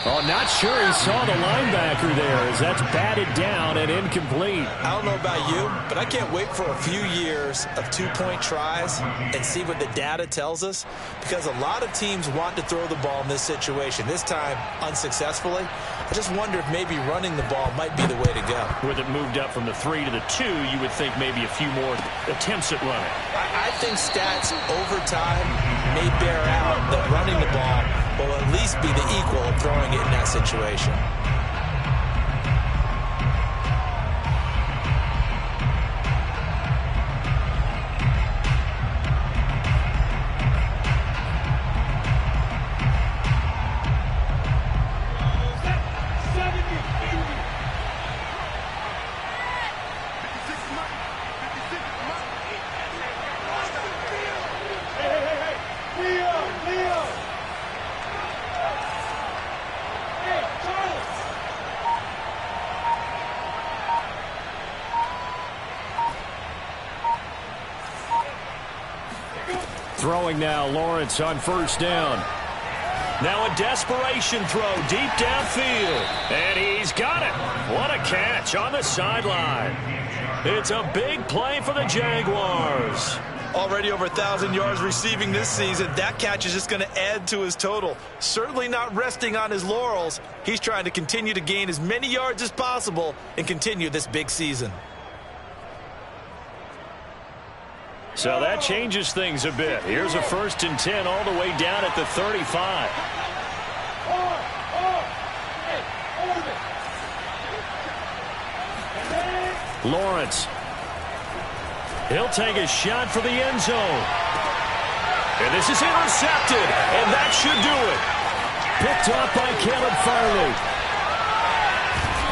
Oh, not sure he saw the linebacker there as that's batted down and incomplete.
I don't know about you, but I can't wait for a few years of two-point tries and see what the data tells us, because a lot of teams want to throw the ball in this situation. This time, unsuccessfully. I just wonder if maybe running the ball might be the way to go.
With it moved up from the 3 to the 2, you would think maybe a few more attempts at running.
I think stats over time may bear out that running the ball will at least be the equal of throwing it in that situation.
Throwing now, Lawrence on first down. Now a desperation throw deep downfield. And he's got it. What a catch on the sideline. It's a big play for the Jaguars.
Already over 1,000 yards receiving this season. That catch is just going to add to his total. Certainly not resting on his laurels. He's trying to continue to gain as many yards as possible and continue this big season.
So that changes things a bit. Here's a 1st and 10 all the way down at the 35. Lawrence. He'll take a shot for the end zone. And this is intercepted, and that should do it. Picked off by Caleb Farley.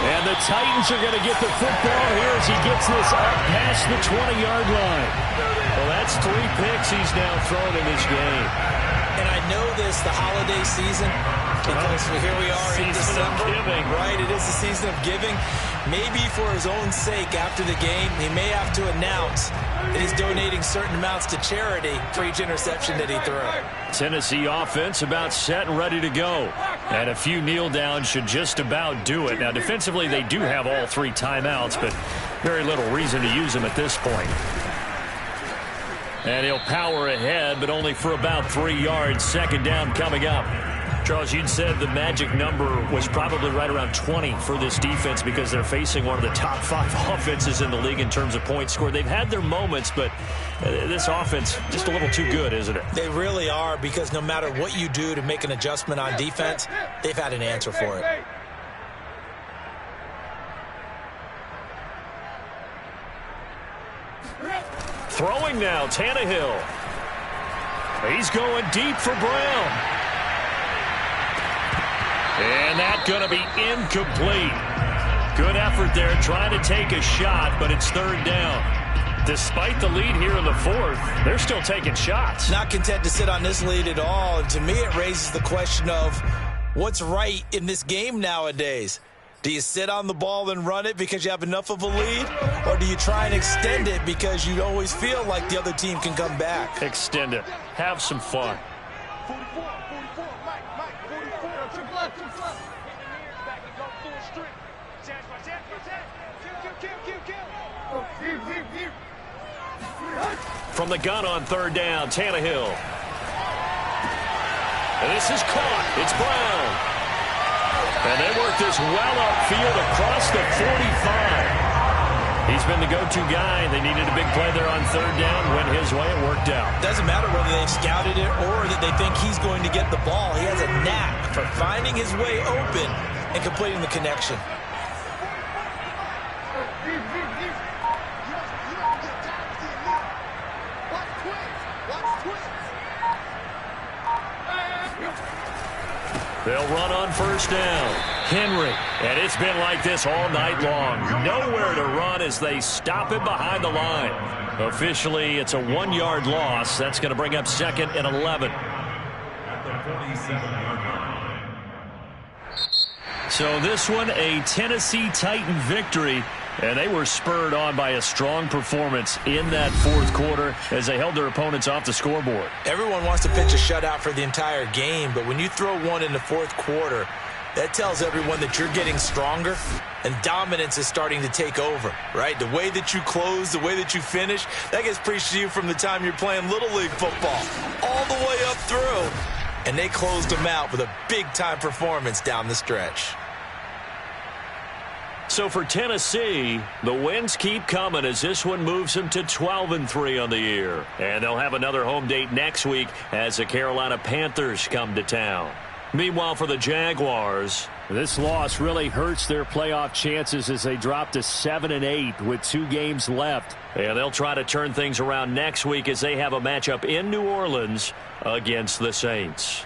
And the Titans are going to get the football here as he gets this up past the 20-yard line. Well, that's 3 picks he's now thrown in this game.
And I know this, the holiday season, because here we are in December. Right, it is the season of giving. Maybe for his own sake after the game, he may have to announce that he's donating certain amounts to charity for each interception that he threw.
Tennessee offense about set and ready to go. And a few kneel downs should just about do it. Now, defensively, they do have all 3 timeouts, but very little reason to use them at this point. And he'll power ahead, but only for about 3 yards. 2nd down coming up. Charles, you'd said the magic number was probably right around 20 for this defense because they're facing one of the top 5 offenses in the league in terms of points scored. They've had their moments, but this offense just a little too good, isn't it?
They really are, because no matter what you do to make an adjustment on defense, they've had an answer for it.
Throwing now, Tannehill. He's going deep for Brown. And that's going to be incomplete. Good effort there trying to take a shot, but it's 3rd down. Despite the lead here in the 4th, they're still taking shots.
Not content to sit on this lead at all. And to me, it raises the question of what's right in this game nowadays. Do you sit on the ball and run it because you have enough of a lead? Or do you try and extend it because you always feel like the other team can come back?
Extend it. Have some fun.
44, Mike, 44. Triple up. Back and go full strength. Kill.
from the gun on third down. Tannehill. And this is caught. It's Brown. And they work this well upfield across the 45. He's been the go-to guy. They needed a big play there on third down. Went his way. It worked out.
Doesn't matter whether they've scouted it or that they think he's going to get the ball. He has a knack for finding his way open and completing the connection.
They'll run on first down. Henry. And it's been like this all night long. Nowhere to run as they stop him behind the line. Officially, it's a 1-yard loss. That's going to bring up 2nd and 11.
At the 47-yard line.
So this one, a Tennessee Titan victory. And they were spurred on by a strong performance in that fourth quarter as they held their opponents off the scoreboard.
Everyone wants to pitch a shutout for the entire game, but when you throw one in the fourth quarter, that tells everyone that you're getting stronger and dominance is starting to take over, right? The way that you close, the way that you finish, that gets preached to you from the time you're playing Little League football all the way up through. And they closed them out with a big-time performance down the stretch.
So for Tennessee, the wins keep coming as this one moves them to 12-3 on the year. And they'll have another home date next week as the Carolina Panthers come to town. Meanwhile, for the Jaguars, this loss really hurts their playoff chances as they drop to 7-8 with 2 games left. And they'll try to turn things around next week as they have a matchup in New Orleans against the Saints.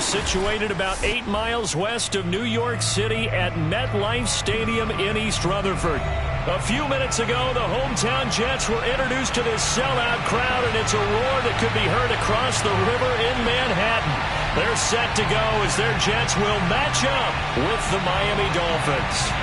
situated about 8 miles west of New York City at MetLife Stadium in East Rutherford. A few minutes ago, the hometown Jets were introduced to this sellout crowd, and it's a roar that could be heard across the river in Manhattan. They're set to go as their Jets will match up with the Miami Dolphins.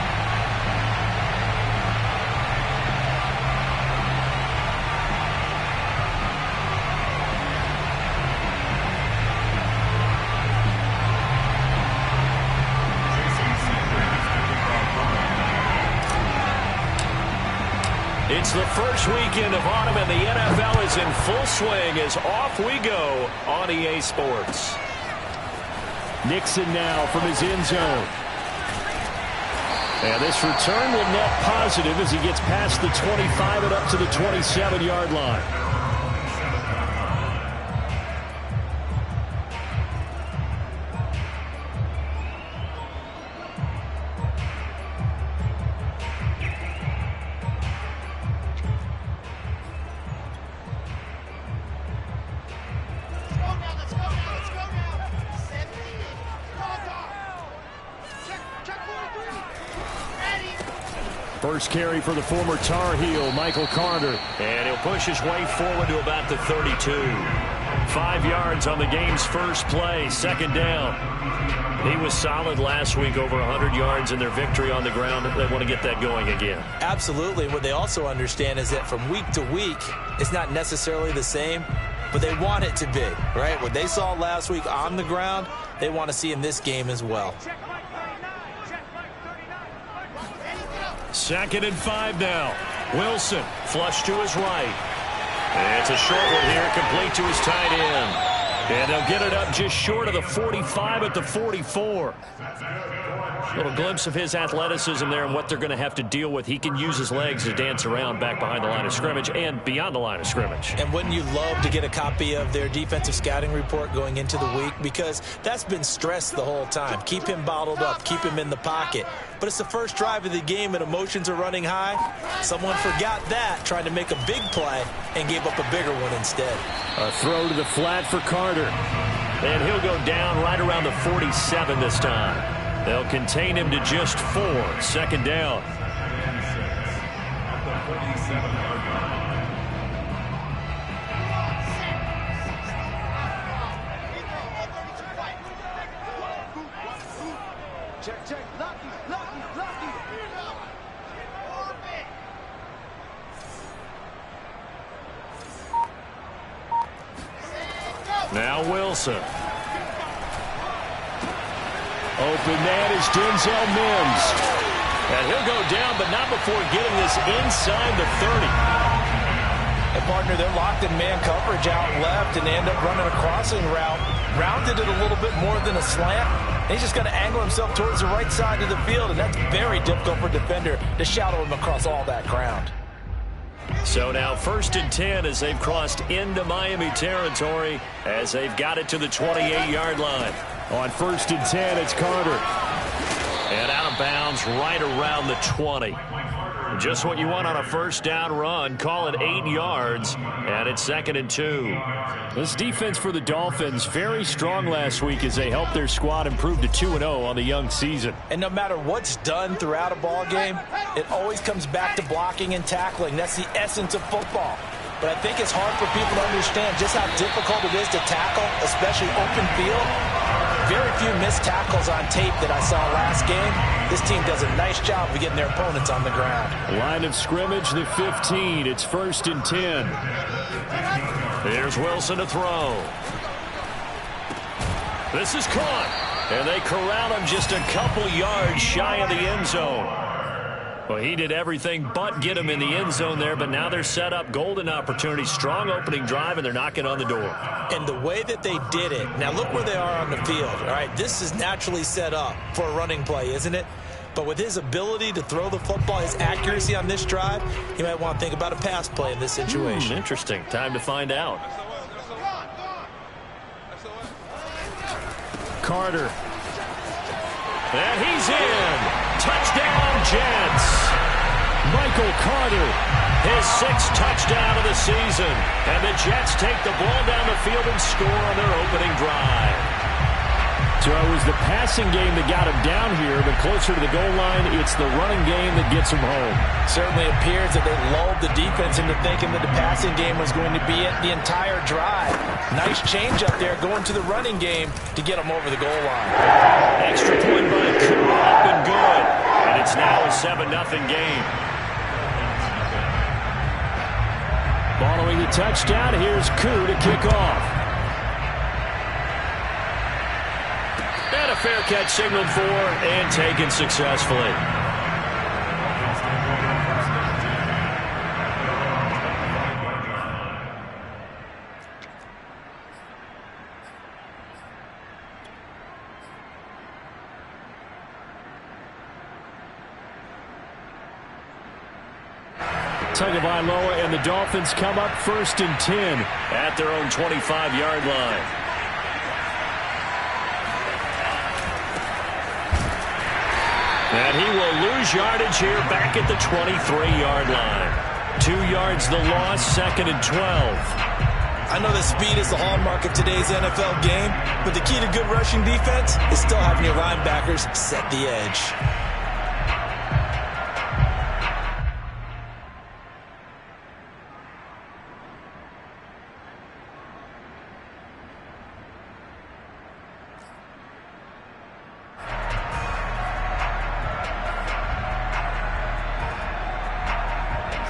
It's the first weekend of autumn, and the NFL is in full swing as off we go on EA Sports.
Nixon now from his end zone. And this return will net positive as he gets past the 25 and up to the 27-yard line. First carry for the former Tar Heel, Michael Carter.
And he'll push his way forward to about the 32. 5 yards on the game's first play, second down. He was solid last week, over 100 yards in their victory on the ground. They want to get that going again.
Absolutely. What they also understand is that from week to week, it's not necessarily the same, but they want it to be, right? What they saw last week on the ground, they want to see in this game as well.
2nd and 5 now. Wilson, flush to his right. And it's a short one here, complete to his tight end. And they'll get it up just short of the 45 at the 44. A little glimpse of his athleticism there and what they're going to have to deal with. He can use his legs to dance around back behind the line of scrimmage and beyond the line of scrimmage.
And wouldn't you love to get a copy of their defensive scouting report going into the week? Because that's been stressed the whole time. Keep him bottled up. Keep him in the pocket. But it's the first drive of the game and emotions are running high. Someone forgot that, trying to make a big play, and gave up a bigger one instead.
A throw to the flat for Carter.
And he'll go down right around the 47 this time. They'll contain him to just 4. 2nd down.
Check. Lucky.
Now Wilson.
Open man is Denzel Mims.
And he'll go down, but not before getting this inside the 30.
And, partner, they're locked in man coverage out left, and they end up running a crossing route. Rounded it a little bit more than a slant. And he's just going to angle himself towards the right side of the field, and that's very difficult for a defender to shadow him across all that ground.
So now 1st and 10 as they've crossed into Miami territory as they've got it to the 28-yard line.
On 1st and 10, it's Carter.
And out of bounds right around the 20. Just what you want on a first down run. Call it 8 yards, and it's 2nd and 2.
This defense for the Dolphins, very strong last week as they helped their squad improve to 2-0 on the young season.
And no matter what's done throughout a ball game, it always comes back to blocking and tackling. That's the essence of football. But I think it's hard for people to understand just how difficult it is to tackle, especially open field. Very few missed tackles on tape that I saw last game. This team does a nice job of getting their opponents on the ground.
Line of scrimmage, the 15. It's 1st and 10.
Here's Wilson to throw. This is caught. And they corral him just a couple yards shy of the end zone. Well, he did everything but get him in the end zone there, but now they're set up. Golden opportunity, strong opening drive, and they're knocking on the door.
And the way that they did it, now look where they are on the field. All right, this is naturally set up for a running play, isn't it? But with his ability to throw the football, his accuracy on this drive, you might want to think about a pass play in this situation.
Interesting. Time to find out.
Carter.
And he's in. Touchdown, Jets.
Michael Carter.
His 6th touchdown of the season. And the Jets take the ball down the field and score on their opening drive. So it was the passing game that got him down here, but closer to the goal line, it's the running game that gets him home.
Certainly appears that they lulled the defense into thinking that the passing game was going to be it the entire drive. Nice change up there going to the running game to get him over the goal line.
Extra point by Koo, up and good. And it's now a 7-0 game. Following the touchdown, here's Koo to kick off. And a fair catch signaled for and taken successfully. Tagovailoa and the Dolphins come up 1st and 10 at their own 25-yard line. And he will lose yardage here back at the 23-yard line. 2 yards the loss, 2nd and 12.
I know that speed is the hallmark of today's NFL game, but the key to good rushing defense is still having your linebackers set the edge.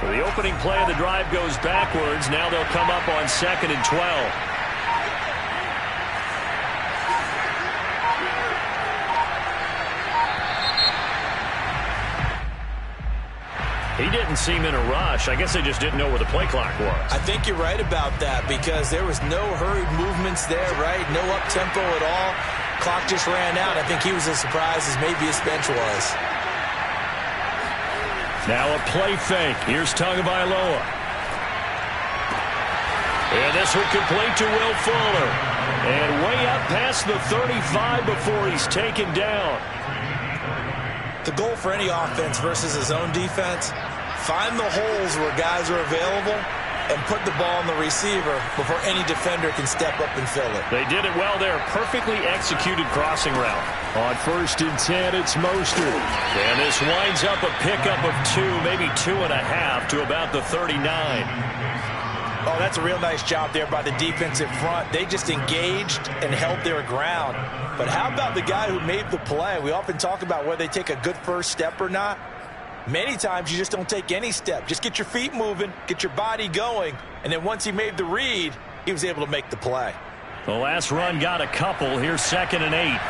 So the opening play of the drive goes backwards. Now they'll come up on 2nd and 12. He didn't seem in a rush. I guess they just didn't know where the play clock was.
I think you're right about that because there was no hurried movements there, right? No up-tempo at all. Clock just ran out. I think he was as surprised as maybe his bench was.
Now a play fake. Here's Tagovailoa. And this one complete to Will Fuller. And way up past the 35 before he's taken down.
The goal for any offense versus his own defense, find the holes where guys are available and put the ball on the receiver before any defender can step up and fill it.
They did it well there. Perfectly executed crossing route. On 1st and 10, it's Mostert. And this winds up a pickup of 2, maybe 2.5 to about the 39.
Oh, that's a real nice job there by the defensive front. They just engaged and held their ground. But how about the guy who made the play? We often talk about whether they take a good first step or not. Many times you just don't take any step. Just get your feet moving, get your body going, and then once he made the read, he was able to make the play.
The last run got a couple. Here's 2nd and 8.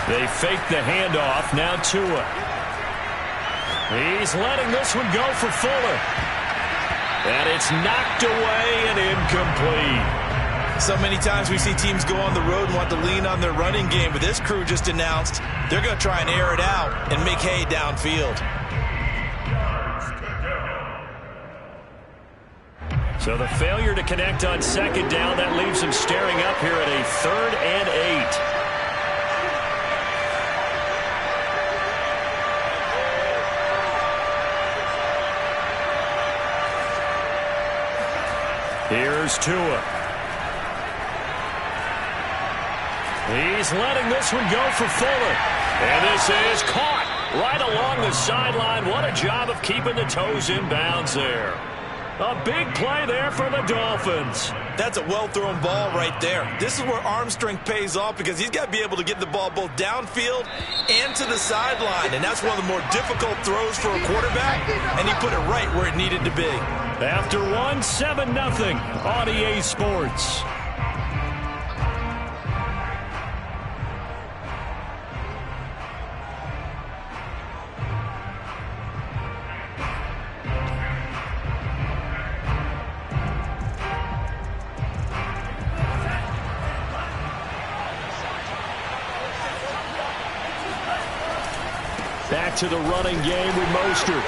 They fake the handoff. Now Tua. He's letting this one go for Fuller. And it's knocked away and incomplete.
So many times we see teams go on the road and want to lean on their running game, but this crew just announced they're going to try and air it out and make hay downfield.
So the failure to connect on 2nd down, that leaves him staring up here at a 3rd and 8. Here's Tua. He's letting this one go for Fuller. And this is caught right along the sideline. What a job of keeping the toes in bounds there. A big play there for the Dolphins.
That's a well-thrown ball right there. This is where arm strength pays off because he's got to be able to get the ball both downfield and to the sideline. And that's one of the more difficult throws for a quarterback. And he put it right where it needed to be.
After one, 7-0 on EA Sports. Back to the running game with Mostert.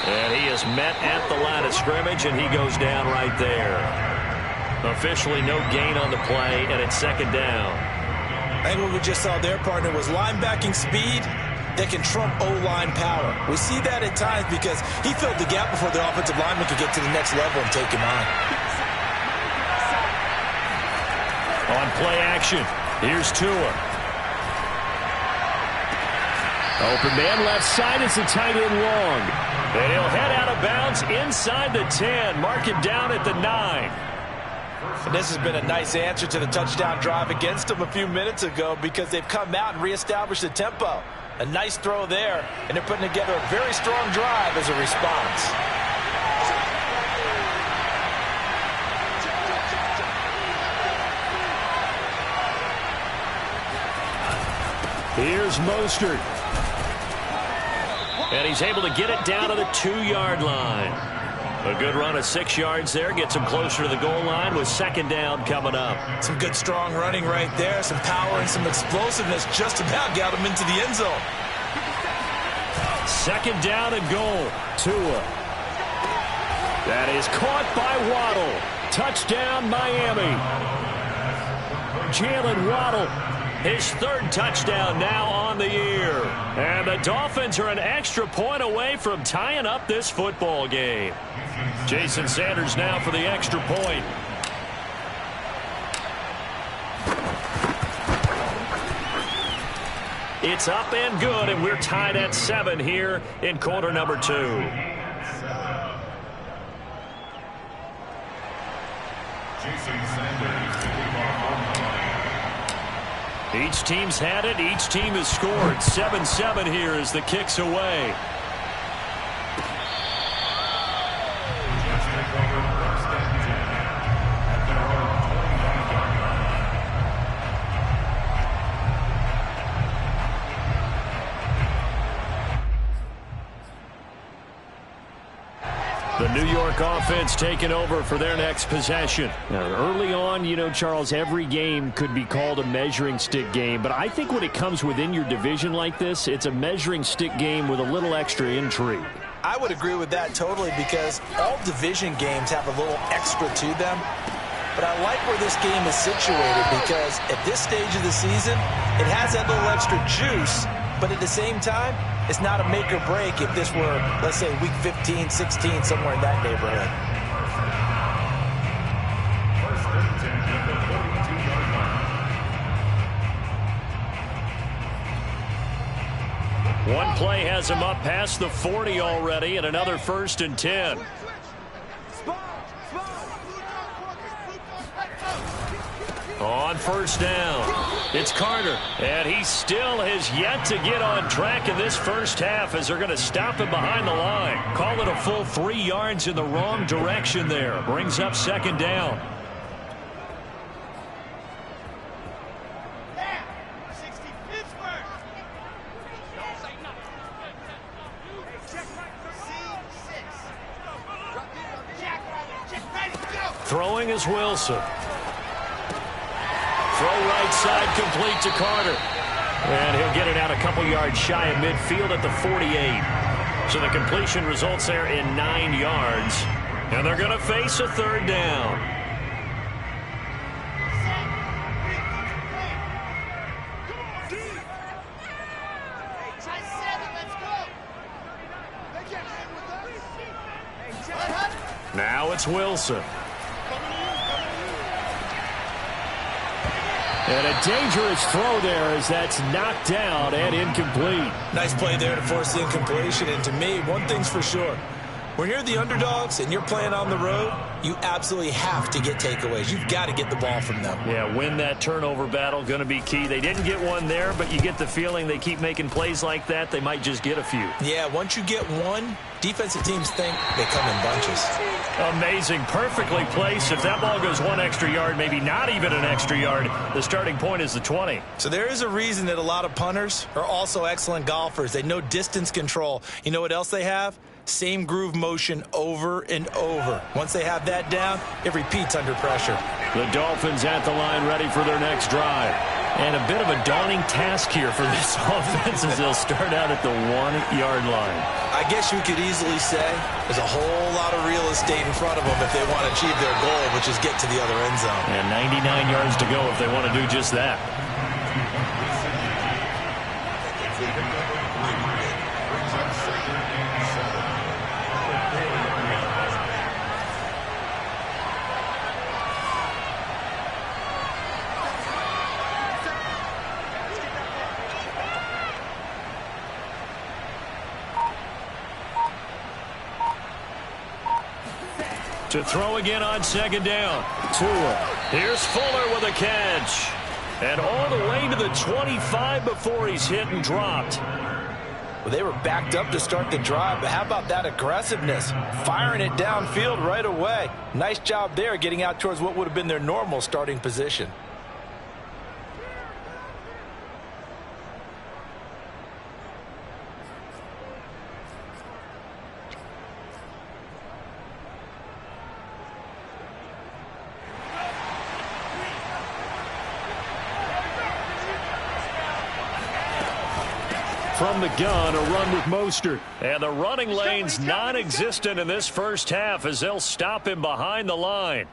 And he is met at the line of scrimmage, and he goes down right there. Officially no gain on the play, and it's 2nd down.
I think what we just saw there, partner, was linebacking speed that can trump O-line power. We see that at times because he filled the gap before the offensive lineman could get to the next level and take him on.
On play action, here's Tua. Open man left side is the tight end long. And he'll head out of bounds inside the 10. Mark it down at the 9.
And this has been a nice answer to the touchdown drive against them a few minutes ago because they've come out and reestablished the tempo. A nice throw there, and they're putting together a very strong drive as a response.
Here's Mostert. And he's able to get it down to the 2-yard line. A good run of 6 yards there. Gets him closer to the goal line with second down coming up.
Some good strong running right there. Some power and some explosiveness just about got him into the end zone.
Second down and goal. Tua. That is caught by Waddle. Touchdown Miami. Jalen Waddle. His third touchdown now on the year. And the Dolphins are an extra point away from tying up this football game. Jason Sanders now for the extra point. It's up and good, and we're tied at 7 here in quarter number 2.
Jason Sanders.
Each team's had it. Each team has scored. 7-7 here as the kick's away. The New York offense taking over for their next possession. Now, early on, you know, Charles, every game could be called a measuring stick game. But I think when it comes within your division like this, it's a measuring stick game with a little extra intrigue.
I would agree with that totally because all division games have a little extra to them. But I like where this game is situated because at this stage of the season, it has that little extra juice. But at the same time, it's not a make or break if this were, let's say, week 15, 16, somewhere in that neighborhood.
One play has him up past the 40 already, and another 1st and 10. On first down, it's Carter, and he still has yet to get on track in this first half as they're going to stop him behind the line. Call it a full 3 yards in the wrong direction there. Brings up second down. Throwing is Wilson. Throw right side complete to Carter. And he'll get it out a couple yards shy of midfield at the 48. So the completion results there in 9 yards. And they're going to face a third down. Now it's Wilson. And a dangerous throw there as that's knocked down and incomplete.
Nice play there to force the incompletion. And to me, one thing's for sure. When you're the underdogs and you're playing on the road, you absolutely have to get takeaways. You've got to get the ball from them.
Yeah, win that turnover battle, going to be key. They didn't get one there, but you get the feeling they keep making plays like that, they might just get a few.
Yeah, once you get one, defensive teams think they come in bunches.
Amazing. Perfectly placed. If that ball goes 1 extra yard, maybe not even an extra yard, the starting point is the 20.
So there is a reason that a lot of punters are also excellent golfers. They know distance control. You know what else they have? Same groove motion over and over. Once they have that down, it repeats under pressure.
The Dolphins at the line ready for their next drive. And a bit of a daunting task here for this offense as they'll start out at the 1-yard line.
I guess you could easily say there's a whole lot of real estate in front of them if they want to achieve their goal, which is get to the other end zone.
And 99 yards to go if they want to do just that. To throw again on second down. Tua. Here's Fuller with a catch. And all the way to the 25 before he's hit and dropped.
Well, they were backed up to start the drive, but how about that aggressiveness? Firing it downfield right away. Nice job there getting out towards what would have been their normal starting position.
From the gun, a run with Mostert. And the running lane's non-existent in this first half as they'll stop him behind the line.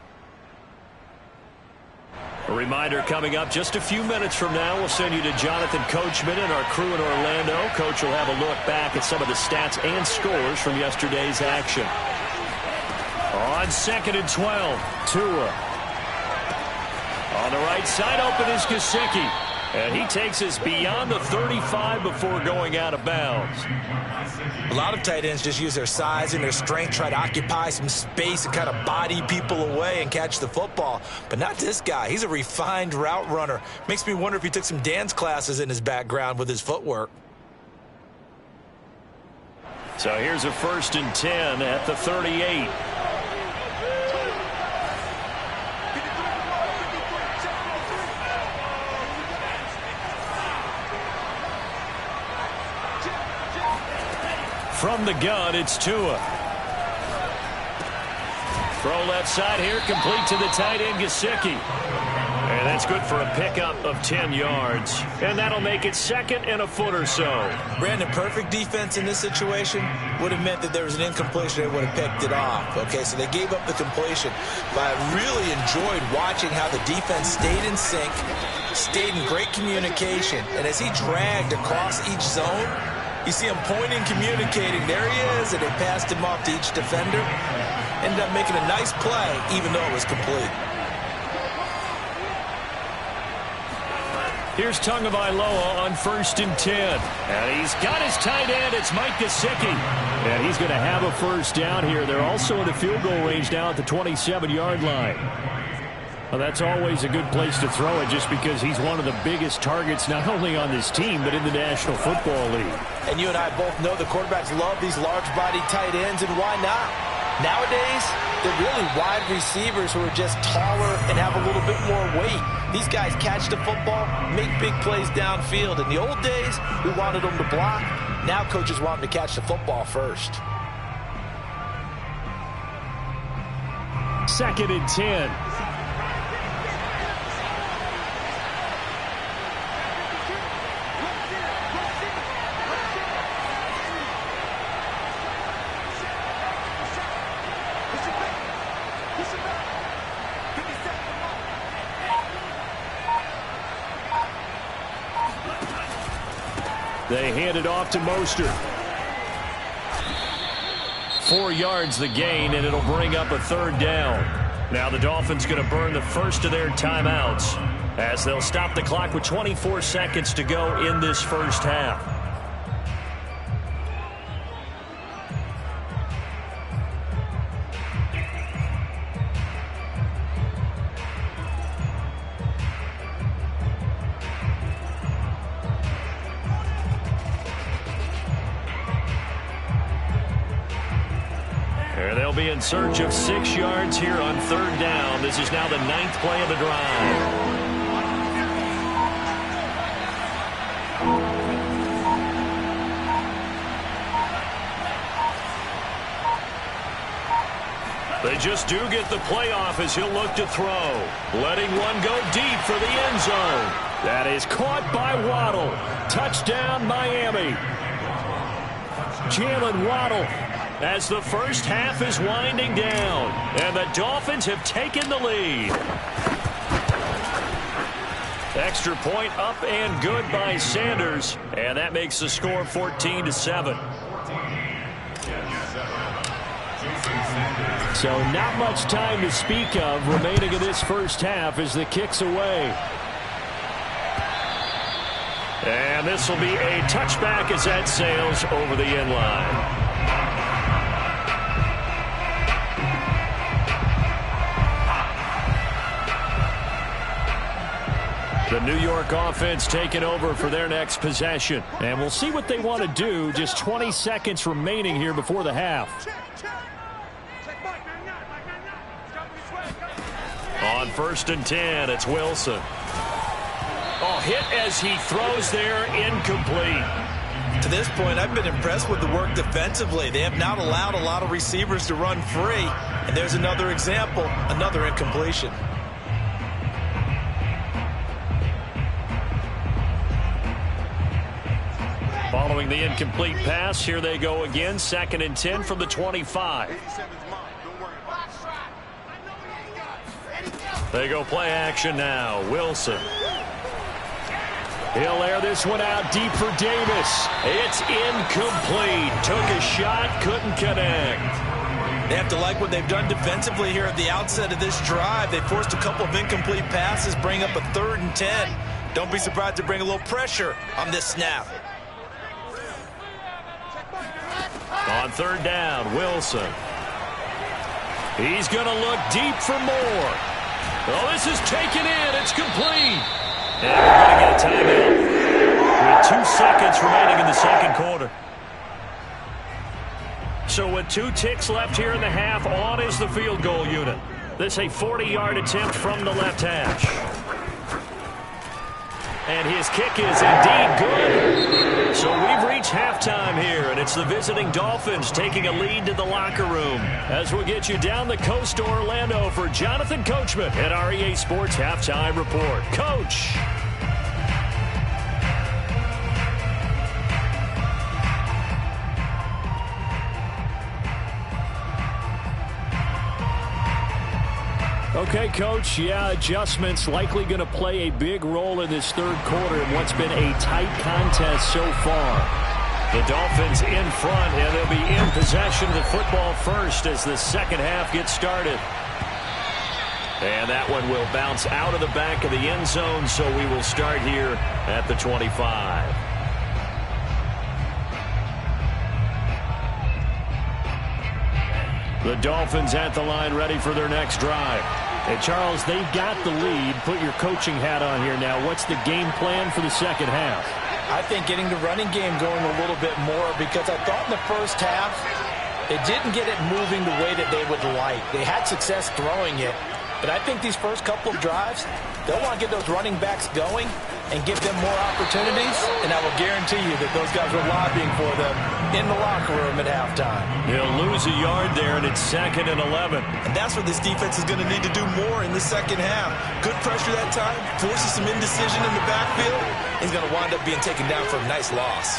A reminder coming up just a few minutes from now. We'll send you to Jonathan Coachman and our crew in Orlando. Coach will have a look back at some of the stats and scores from yesterday's action. On 2nd and 12, Tua. On the right side, open is Gesicki. And he takes us beyond the 35 before going out of bounds.
A lot of tight ends just use their size and their strength, try to occupy some space and kind of body people away and catch the football. But not this guy. He's a refined route runner. Makes me wonder if he took some dance classes in his background with his footwork.
So here's a 1st and 10 at the 38. From the gun, it's Tua. Throw left side here, complete to the tight end, Gesicki. And that's good for a pickup of 10 yards. And that'll make it 2nd and a foot or so.
Brandon, perfect defense in this situation would have meant that there was an incompletion. They would have picked it off. Okay, so they gave up the completion. But I really enjoyed watching how the defense stayed in sync, stayed in great communication. And as he dragged across each zone, you see him pointing, communicating. There he is, and they passed him off to each defender. Ended up making a nice play, even though it was complete.
Here's Tagovailoa on 1st and 10. And he's got his tight end. It's Mike Gesicki. And he's going to have a first down here. They're also in the field goal range now at the 27-yard line. Well, that's always a good place to throw it just because he's one of the biggest targets not only on this team but in the National Football League.
And you and I both know the quarterbacks love these large-bodied tight ends, and why not? Nowadays, they're really wide receivers who are just taller and have a little bit more weight. These guys catch the football, make big plays downfield. In the old days, we wanted them to block. Now coaches want them to catch the football first.
2nd and 10. They hand it off to Mostert. 4 yards the gain, and it'll bring up a 3rd down. Now the Dolphins going to burn the first of their timeouts as they'll stop the clock with 24 seconds to go in this first half. They'll be in search of 6 yards here on 3rd down. This is now the 9th play of the drive. They just do get the playoff as he'll look to throw. Letting one go deep for the end zone. That is caught by Waddle. Touchdown, Miami. Jalen Waddle, as the first half is winding down, and the Dolphins have taken the lead. Extra point up and good by Sanders, and that makes the score 14-7. So not much time to speak of remaining in this first half as the kick's away. And this will be a touchback as that sails over the end line. New York offense taking over for their next possession. And we'll see what they want to do. Just 20 seconds remaining here before the half. On 1st and 10, it's Wilson. Oh, hit as he throws there, incomplete.
To this point, I've been impressed with the work defensively. They have not allowed a lot of receivers to run free. And there's another example, another incompletion.
Following the incomplete pass, here they go again. 2nd and 10 from the 25. They go play action now. Wilson. He'll air this one out deep for Davis. It's incomplete. Took a shot, couldn't connect.
They have to like what they've done defensively here at the outset of this drive. They forced a couple of incomplete passes, bring up a 3rd and 10. Don't be surprised to bring a little pressure on this snap.
On 3rd down, Wilson. He's going to look deep for more. Oh, this is taken in. It's complete. And we're going to get a timeout with 2 seconds remaining in the 2nd quarter. So with 2 ticks left here in the half, on is the field goal unit. This a 40-yard attempt from the left hash. And his kick is indeed good. So we've reached halftime here, and it's the visiting Dolphins taking a lead to the locker room. As we'll get you down the coast to Orlando for Jonathan Coachman at our EA Sports Halftime Report. Coach. Okay, Coach, yeah, adjustments likely going to play a big role in this 3rd quarter in what's been a tight contest so far. The Dolphins in front, and they'll be in possession of the football first as the 2nd half gets started. And that one will bounce out of the back of the end zone, so we will start here at the 25. The Dolphins at the line ready for their next drive. And, Charles, they've got the lead. Put your coaching hat on here now. What's the game plan for the 2nd half?
I think getting the running game going a little bit more, because I thought in the 1st half they didn't get it moving the way that they would like. They had success throwing it, but I think these first couple of drives, they'll want to get those running backs going and give them more opportunities, and I will guarantee you that those guys were lobbying for them in the locker room at halftime.
He'll lose a yard there, and it's 2nd and 11.
And that's what this defense is going to need to do more in the 2nd half. Good pressure that time, forces some indecision in the backfield. He's going to wind up being taken down for a nice loss.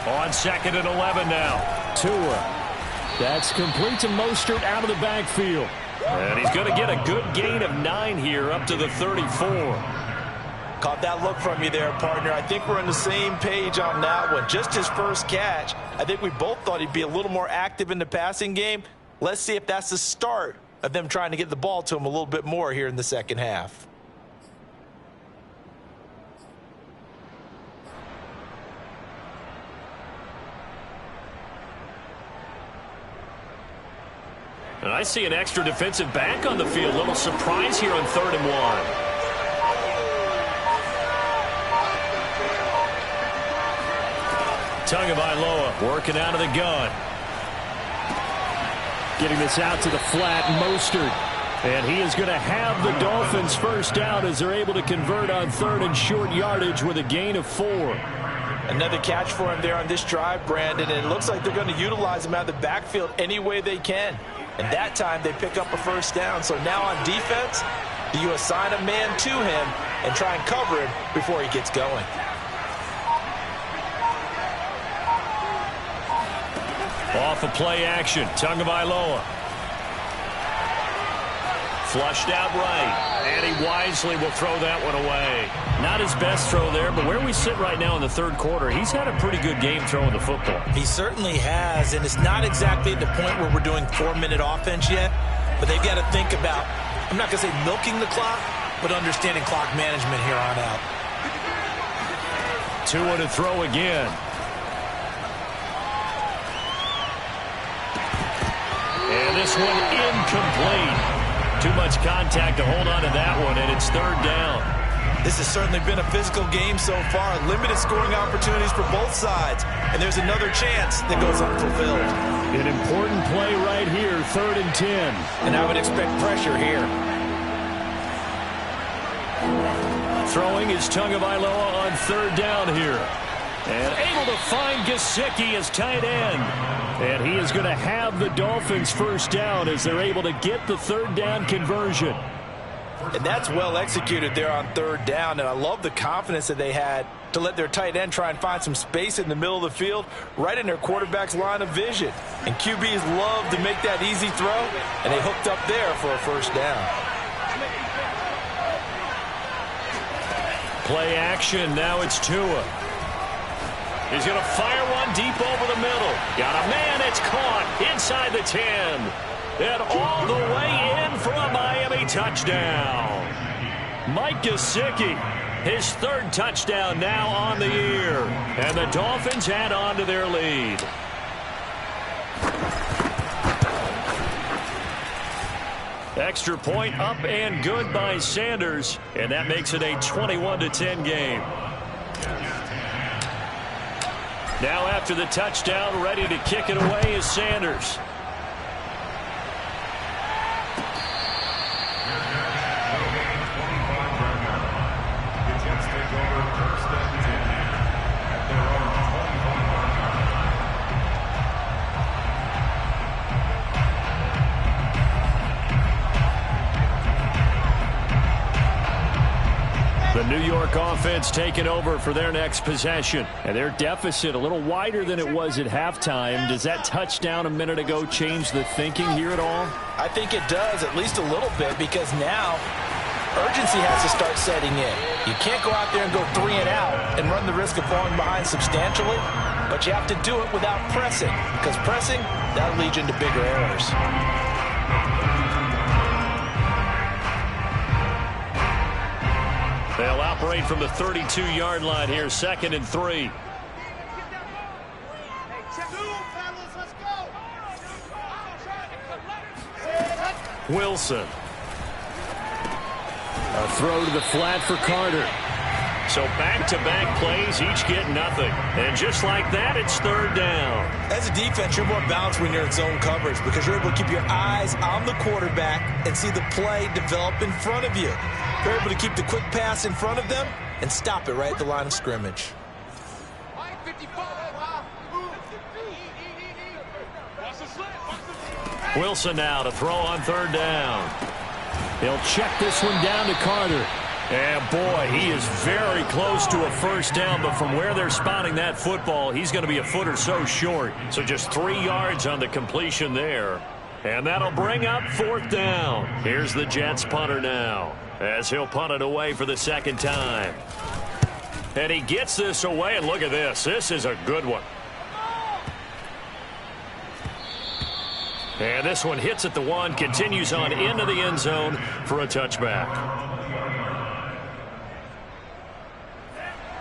On 2nd and 11 now. Tua. That's complete to Mostert out of the backfield. And he's going to get a good gain of 9 here up to the 34.
Caught that look from you there, partner. I think we're on the same page on that one. Just his first catch. I think we both thought he'd be a little more active in the passing game. Let's see if that's the start of them trying to get the ball to him a little bit more here in the 2nd half.
And I see an extra defensive back on the field. Little surprise here on 3rd and 1. Tagovailoa working out of the gun. Getting this out to the flat, Mostert. And he is going to have the Dolphins first down as they're able to convert on 3rd and short yardage with a gain of 4.
Another catch for him there on this drive, Brandon. And it looks like they're going to utilize him out of the backfield any way they can. And that time they pick up a first down. So now on defense, do you assign a man to him and try and cover him before he gets going?
Off of play action, Tagovailoa. Flushed out right, and he wisely will throw that one away. Not his best throw there, but where we sit right now in the 3rd quarter, he's had a pretty good game throwing the football.
He certainly has, and it's not exactly at the point where we're doing 4-minute offense yet, but they've got to think about, I'm not going to say milking the clock, but understanding clock management here on out.
Tua to throw again. And this one incomplete. Too much contact to hold on to that one, and it's third down.
This has certainly been a physical game so far. Limited scoring opportunities for both sides. And there's another chance that goes unfulfilled.
An important play right here, 3rd and 10.
And I would expect pressure here.
Throwing is Tagovailoa on 3rd down here. And able to find Gesicki as tight end. And he is going to have the Dolphins first down as they're able to get the 3rd down conversion.
And that's well executed there on 3rd down. And I love the confidence that they had to let their tight end try and find some space in the middle of the field, right in their quarterback's line of vision. And QBs love to make that easy throw, and they hooked up there for a first down.
Play action. Now it's Tua. He's going to fire one deep over the middle. Got a man. It's caught inside the 10. And all the way in for a Miami touchdown. Mike Gesicki, his 3rd touchdown now on the year. And the Dolphins add on to their lead. Extra point up and good by Sanders. And that makes it a 21-10 game. Now after the touchdown, ready to kick it away is Sanders. The New York offense taking over for their next possession. And their deficit a little wider than it was at halftime. Does that touchdown a minute ago change the thinking here at all?
I think it does, at least a little bit, because now urgency has to start setting in. You can't go out there and go 3 and out and run the risk of falling behind substantially, but you have to do it without pressing, because pressing, that'll lead you into bigger errors.
They'll operate from the 32-yard line here, 2nd and 3. Wilson. A throw to the flat for Carter. So back-to-back plays, each get nothing. And just like that, it's 3rd down.
As a defense, you're more balanced when you're in zone coverage because you're able to keep your eyes on the quarterback and see the play develop in front of you. You're able to keep the quick pass in front of them and stop it right at the line of scrimmage.
Wilson now to throw on 3rd down. He'll check this one down to Carter. And boy, he is very close to a first down, but from where they're spotting that football, he's going to be a foot or so short. So just 3 yards on the completion there. And that'll bring up 4th down. Here's the Jets punter now, as he'll punt it away for the 2nd time. And he gets this away, and look at this. This is a good one. And this one hits at the 1, continues on into the end zone for a touchback.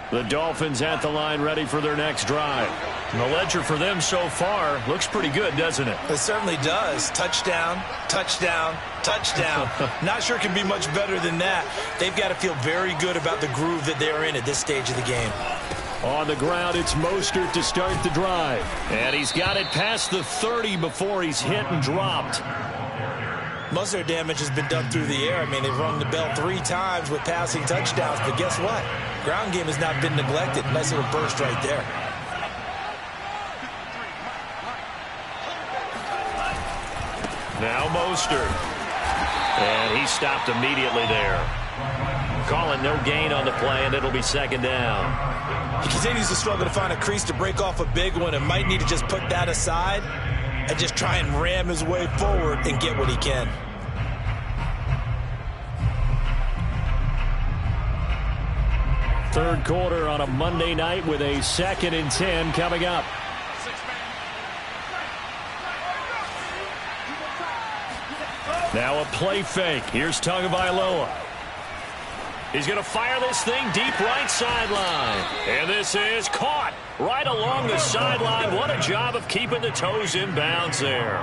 The Dolphins at the line, ready for their next drive. And the ledger for them so far looks pretty good, doesn't it?
It certainly does. Touchdown, touchdown, touchdown. Not sure it can be much better than that. They've got to feel very good about the groove that they're in at this stage of the game.
On the ground, it's Mostert to start the drive. And he's got it past the 30 before he's hit and dropped.
Most of their damage has been done through the air. I mean, they've rung the bell 3 times with passing touchdowns, but guess what? Ground game has not been neglected. Nice little burst right there.
Now Mostert. And he stopped immediately there. Calling no gain on the play, and it'll be 2nd down.
He continues to struggle to find a crease to break off a big one and might need to just put that aside and just try and ram his way forward and get what he can.
Third quarter on a Monday night with a 2nd and 10 coming up. Now a play fake. Here's Tagovailoa. He's going to fire this thing deep right sideline. And this is caught right along the sideline. What a job of keeping the toes in bounds there.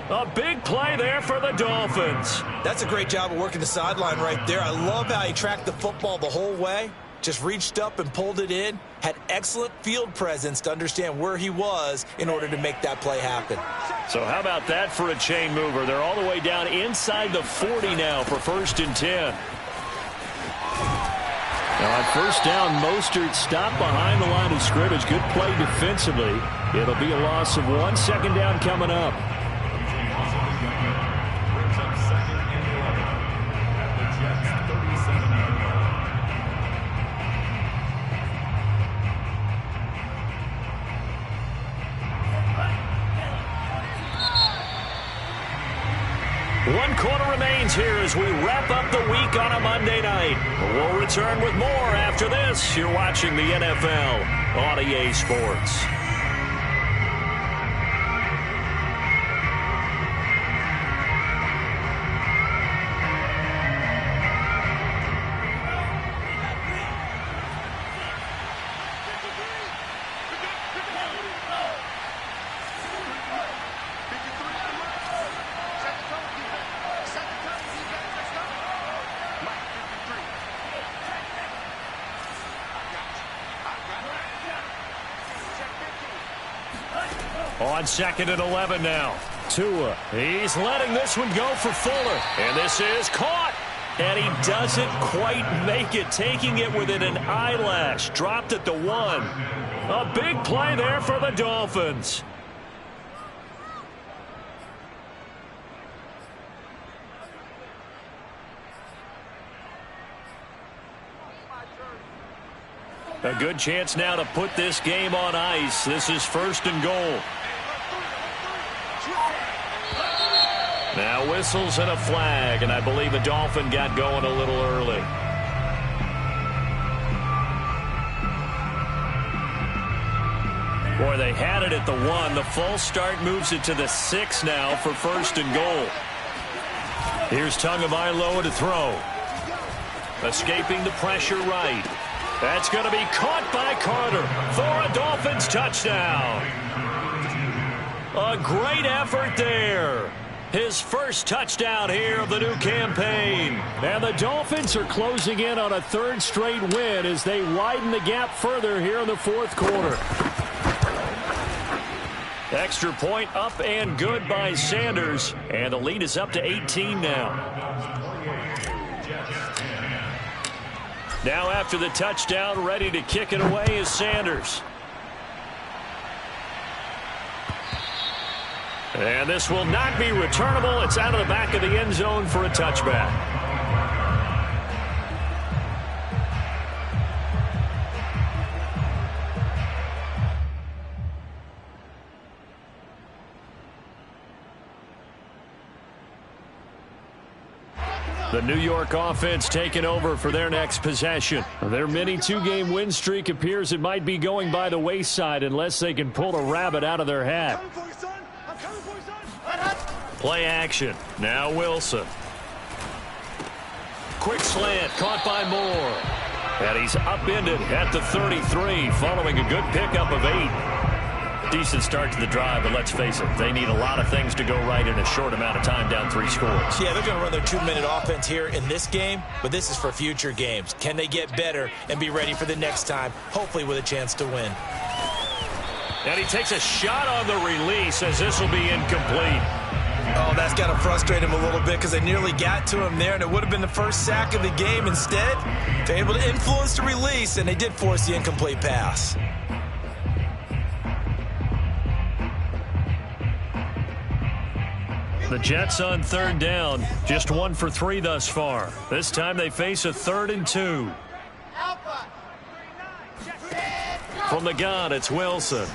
A big play there for the Dolphins.
That's a great job of working the sideline right there. I love how he tracked the football the whole way. Just reached up and pulled it in. Had excellent field presence to understand where he was in order to make that play happen.
So how about that for a chain mover? They're all the way down inside the 40 now for 1st and 10. Now on 1st down, Mostert stopped behind the line of scrimmage. Good play defensively. It'll be a loss of 1. 2nd down coming up. One quarter remains here as we wrap up the week on a Monday night. We'll return with more after this. You're watching the NFL on EA Sports. On 2nd and 11 now. Tua. He's letting this one go for Fuller. And this is caught. And he doesn't quite make it, taking it within an eyelash. Dropped at the 1. A big play there for the Dolphins. A good chance now to put this game on ice. This is 1st and goal. Now whistles and a flag, and I believe a Dolphin got going a little early. Boy, they had it at the 1. The false start moves it to the 6 now for 1st and goal. Here's Tagovailoa to throw. Escaping the pressure right. That's going to be caught by Carter for a Dolphins touchdown. A great effort there. His first touchdown here of the new campaign. And the Dolphins are closing in on a 3rd straight win as they widen the gap further here in the 4th quarter. Extra point up and good by Sanders. And the lead is up to 18 now. Now after the touchdown, ready to kick it away is Sanders. And this will not be returnable. It's out of the back of the end zone for a touchback. The New York offense taking over for their next possession. Their mini 2-game win streak appears it might be going by the wayside unless they can pull a rabbit out of their hat. Play action. Now Wilson. Quick slant caught by Moore. And he's upended at the 33 following a good pickup of 8. Decent start to the drive, but let's face it, they need a lot of things to go right in a short amount of time down 3 scores.
Yeah, they're going to run their 2-minute offense here in this game, but this is for future games. Can they get better and be ready for the next time, hopefully with a chance to win?
And he takes a shot on the release as this will be incomplete.
Oh, that's got to frustrate him a little bit because they nearly got to him there, and it would have been the first sack of the game. Instead, they're able to influence the release, and they did force the incomplete pass.
The Jets on 3rd down, just 1 for 3 thus far. This time they face a 3rd and 2. From the gun, it's Wilson.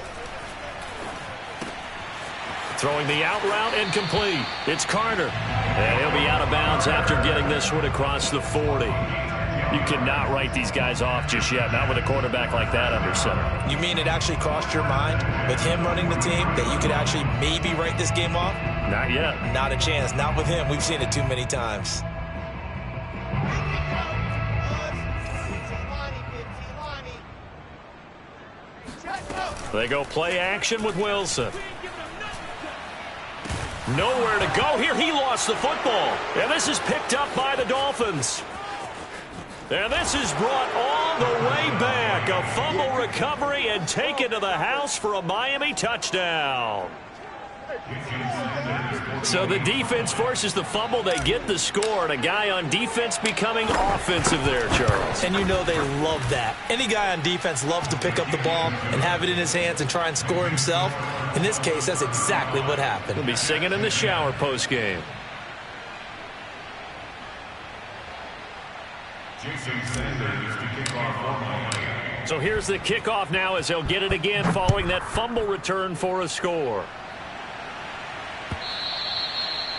Throwing the out route incomplete. It's Carter. And he'll be out of bounds after getting this one across the 40. You cannot write these guys off just yet, not with a quarterback like that under center.
You mean it actually crossed your mind with him running the team that you could actually maybe write this game off?
Not yet.
Not a chance. Not with him. We've seen it too many times. They
go play action with Wilson. Nowhere to go here. He lost the football. And this is picked up by the Dolphins. And this is brought all the way back. A fumble recovery and taken to the house for a Miami touchdown. So the defense forces the fumble. They get the score. And a guy on defense becoming offensive there, Charles.
And you know they love that. Any guy on defense loves to pick up the ball and have it in his hands and try and score himself. In this case, that's exactly what happened.
He'll be singing in the shower post-game. So here's the kickoff now as they'll get it again following that fumble return for a score.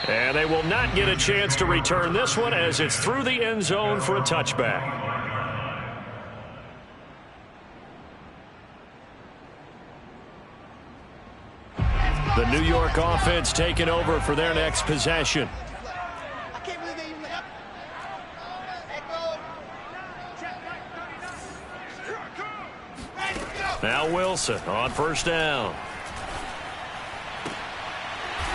And they will not get a chance to return this one as it's through the end zone for a touchback. The New York offense taking over for their next possession. Now Wilson on first down.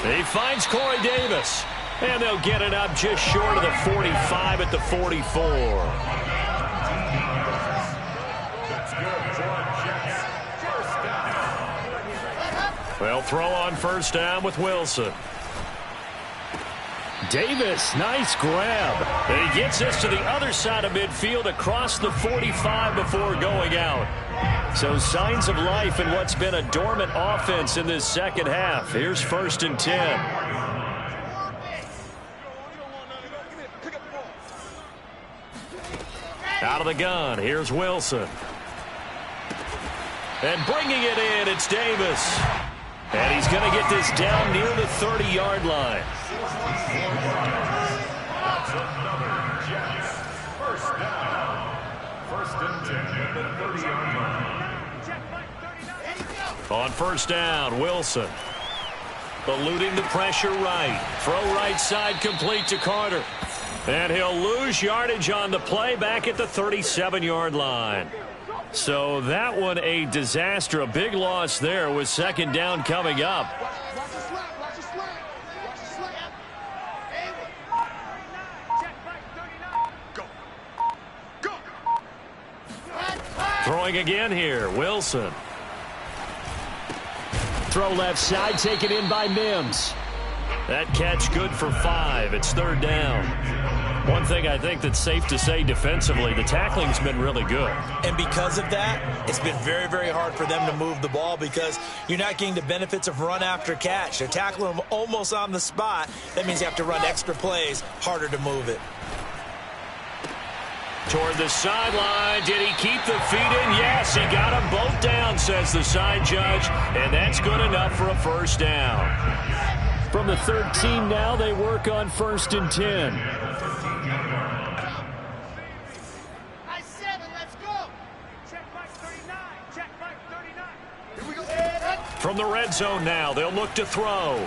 He finds Corey Davis. And they'll get it up just short of the 45 at the 44. They'll throw on first down with Wilson. Davis, nice grab. And he gets this to the other side of midfield across the 45 before going out. So signs of life in what's been a dormant offense in this second half. Here's 1st and 10. Out of the gun, here's Wilson. And bringing it in, it's Davis. And he's going to get this down near the 30-yard line.
That's another Jets. First down. 1st and 10 at the 30-yard line.
On first down, Wilson. Eluding the pressure right. Throw right side complete to Carter. And he'll lose yardage on the play back at the 37-yard line. So that one a disaster. A big loss there with 2nd down coming up. Throwing again here, Wilson. Throw left side, taken in by Mims. That catch good for 5. It's 3rd down. One thing I think that's safe to say defensively, the tackling's been really good.
And because of that, it's been very, very hard for them to move the ball because you're not getting the benefits of run after catch. They're tackling them almost on the spot. That means you have to run extra plays, harder to move it.
Toward the sideline. Did he keep the feet in? Yes, he got them both down, says the side judge. And that's good enough for a 1st down. From the 13 now, they work on 1st and 10. From the red zone now, they'll look to throw.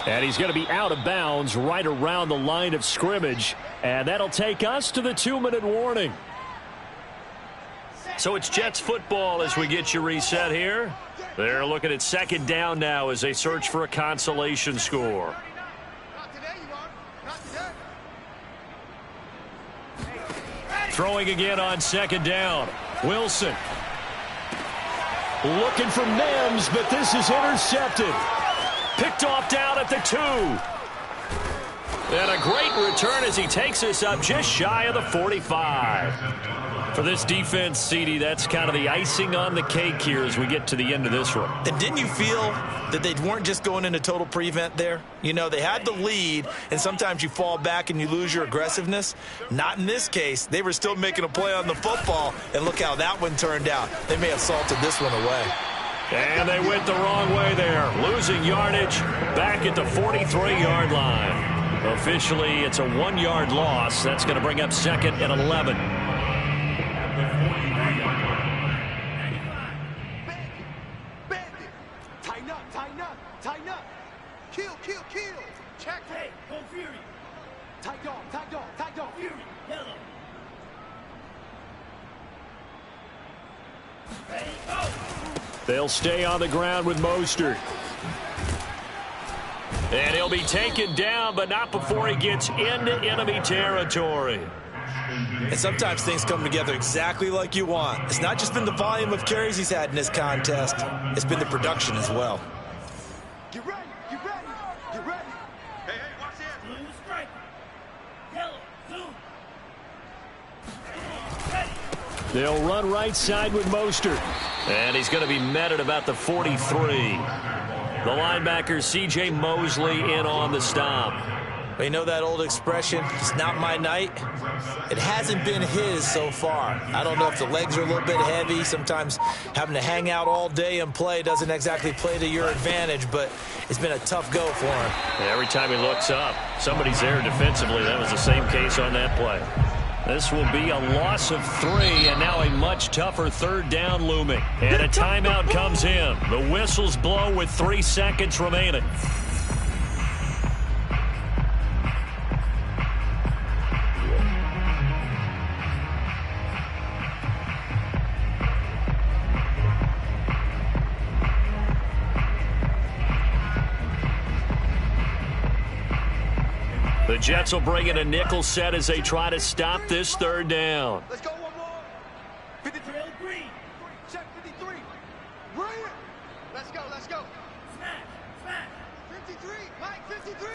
And he's going to be out of bounds right around the line of scrimmage. And that'll take us to the 2-minute warning. So it's Jets football as we get you reset here. They're looking at 2nd down now as they search for a consolation score. Throwing again on 2nd down. Wilson. Looking for Mims, but this is intercepted. Picked off down at the 2. And a great return as he takes us up just shy of the 45. For this defense, CD, that's kind of the icing on the cake here as we get to the end of this one.
And didn't you feel that they weren't just going into total prevent there? You know, they had the lead, and sometimes you fall back and you lose your aggressiveness. Not in this case. They were still making a play on the football, and look how that one turned out. They may have salted this one away.
And they went the wrong way there, losing yardage back at the 43-yard line. Officially, it's a 1-yard loss. That's going to bring up 2nd and 11.
Tighten up. Kill. Check. Hey, go Fury. Tight dog. Fury, yellow.
They'll stay on the ground with Mostert. And he'll be taken down, but not before he gets into enemy territory.
And sometimes things come together exactly like you want. It's not just been the volume of carries he's had in this contest. It's been the production as well.
Get ready, get ready, get ready.
Hey, watch this.
Blue strike. Yellow, zoom.
They'll run right side with Mostert. And he's going to be met at about the 43. The linebacker, C.J. Mosley, in on the stop.
But you know that old expression, it's not my night? It hasn't been his so far. I don't know if the legs are a little bit heavy. Sometimes having to hang out all day and play doesn't exactly play to your advantage, but it's been a tough go for him.
Every time he looks up, somebody's there defensively. That was the same case on that play. This will be a loss of 3, and now a much tougher third down looming. And a timeout comes in. The whistles blow with 3 seconds remaining. The Jets will bring in a nickel set as they try to stop this third down.
Let's go one more. 53.
Green.
Check 53. Right here. Let's go, let's go.
Smash. Smash.
53. Mike, 53.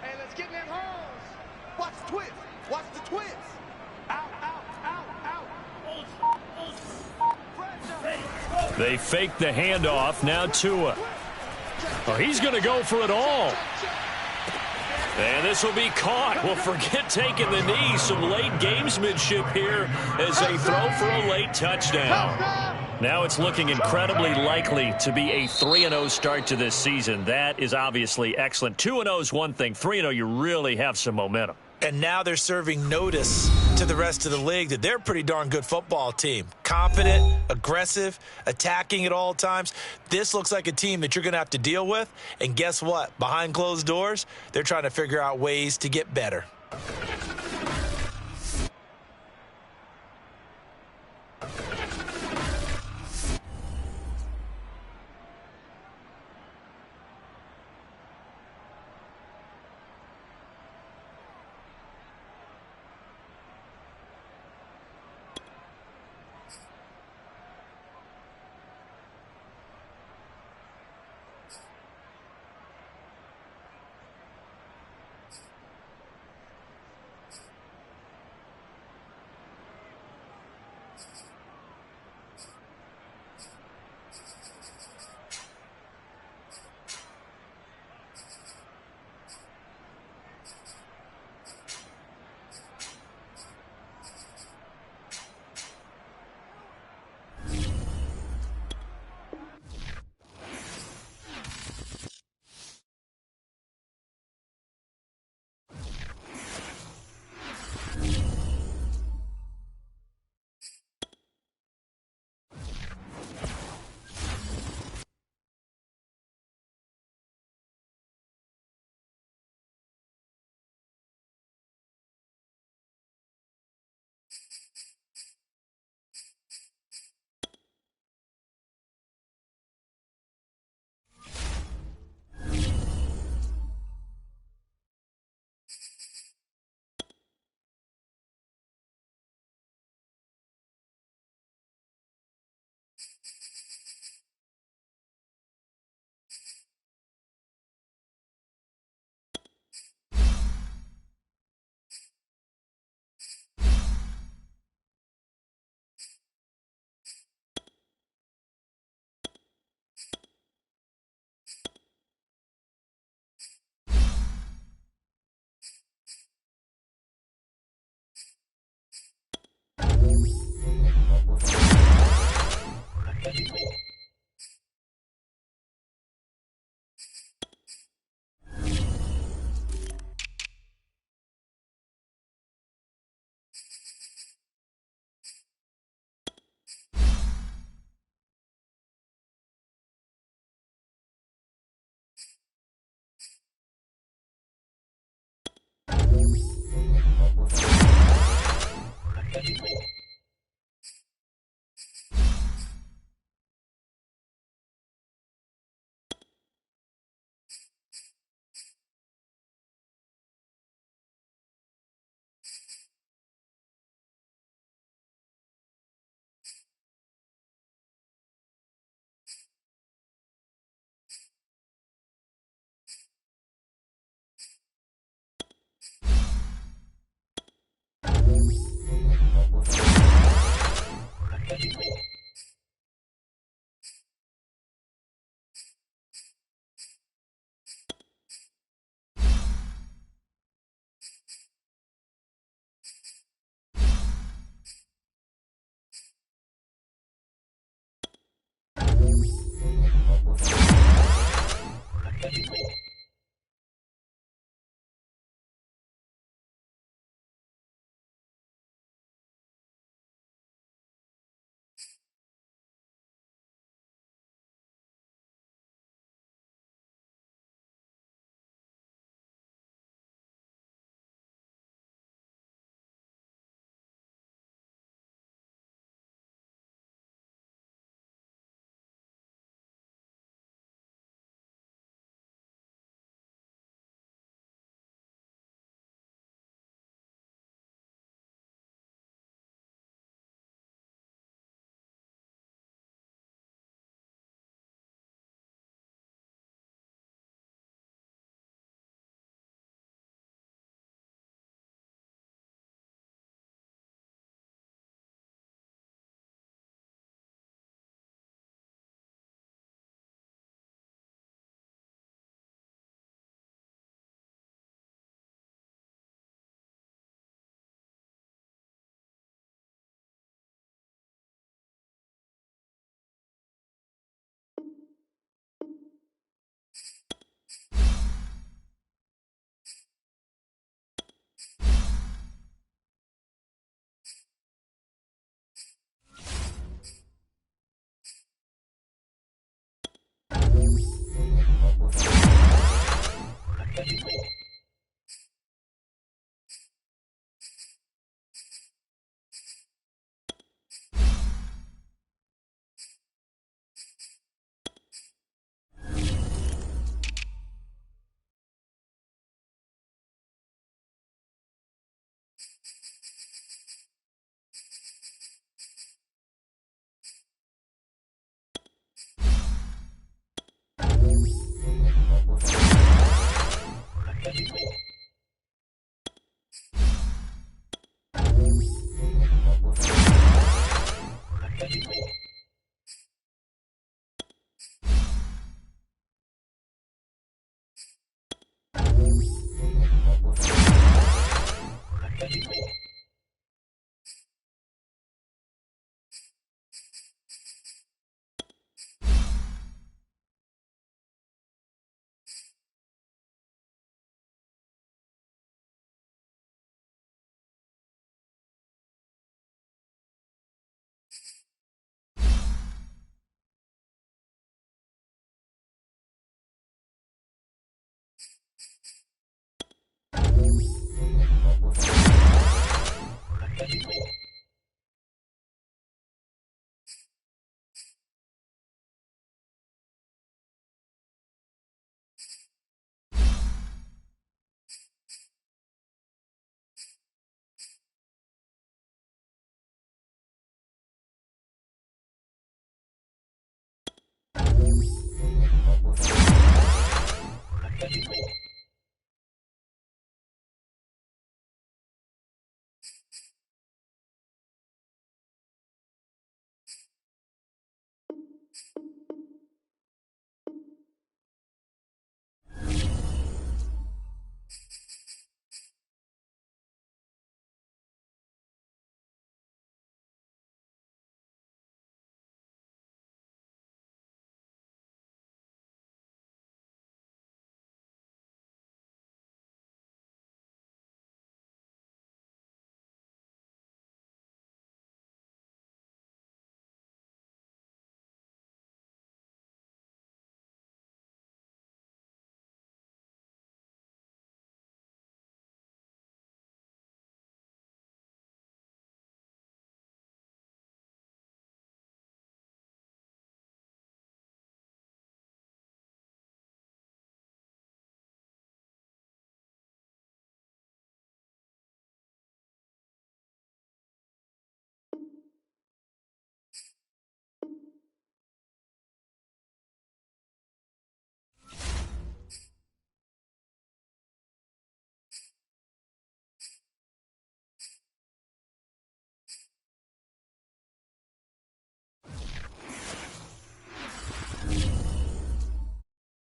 Hey, let's get in them holes. Watch the twist. Watch the twist. Out, out, out, out.
Pressure.
They fake the handoff. Now Tua. Oh, he's going to go for it all. And this will be caught. Well, forget taking the knee. Some late gamesmanship here as they throw for a late touchdown. Now it's looking incredibly likely to be a 3-0 start to this season. That is obviously excellent. 2-0 is one thing. 3-0, you really have some momentum.
And now they're serving notice to the rest of the league that they're a pretty darn good football team. Confident, aggressive, attacking at all times. This looks like a team that you're going to have to deal with. And guess what? Behind closed doors, they're trying to figure out ways to get better.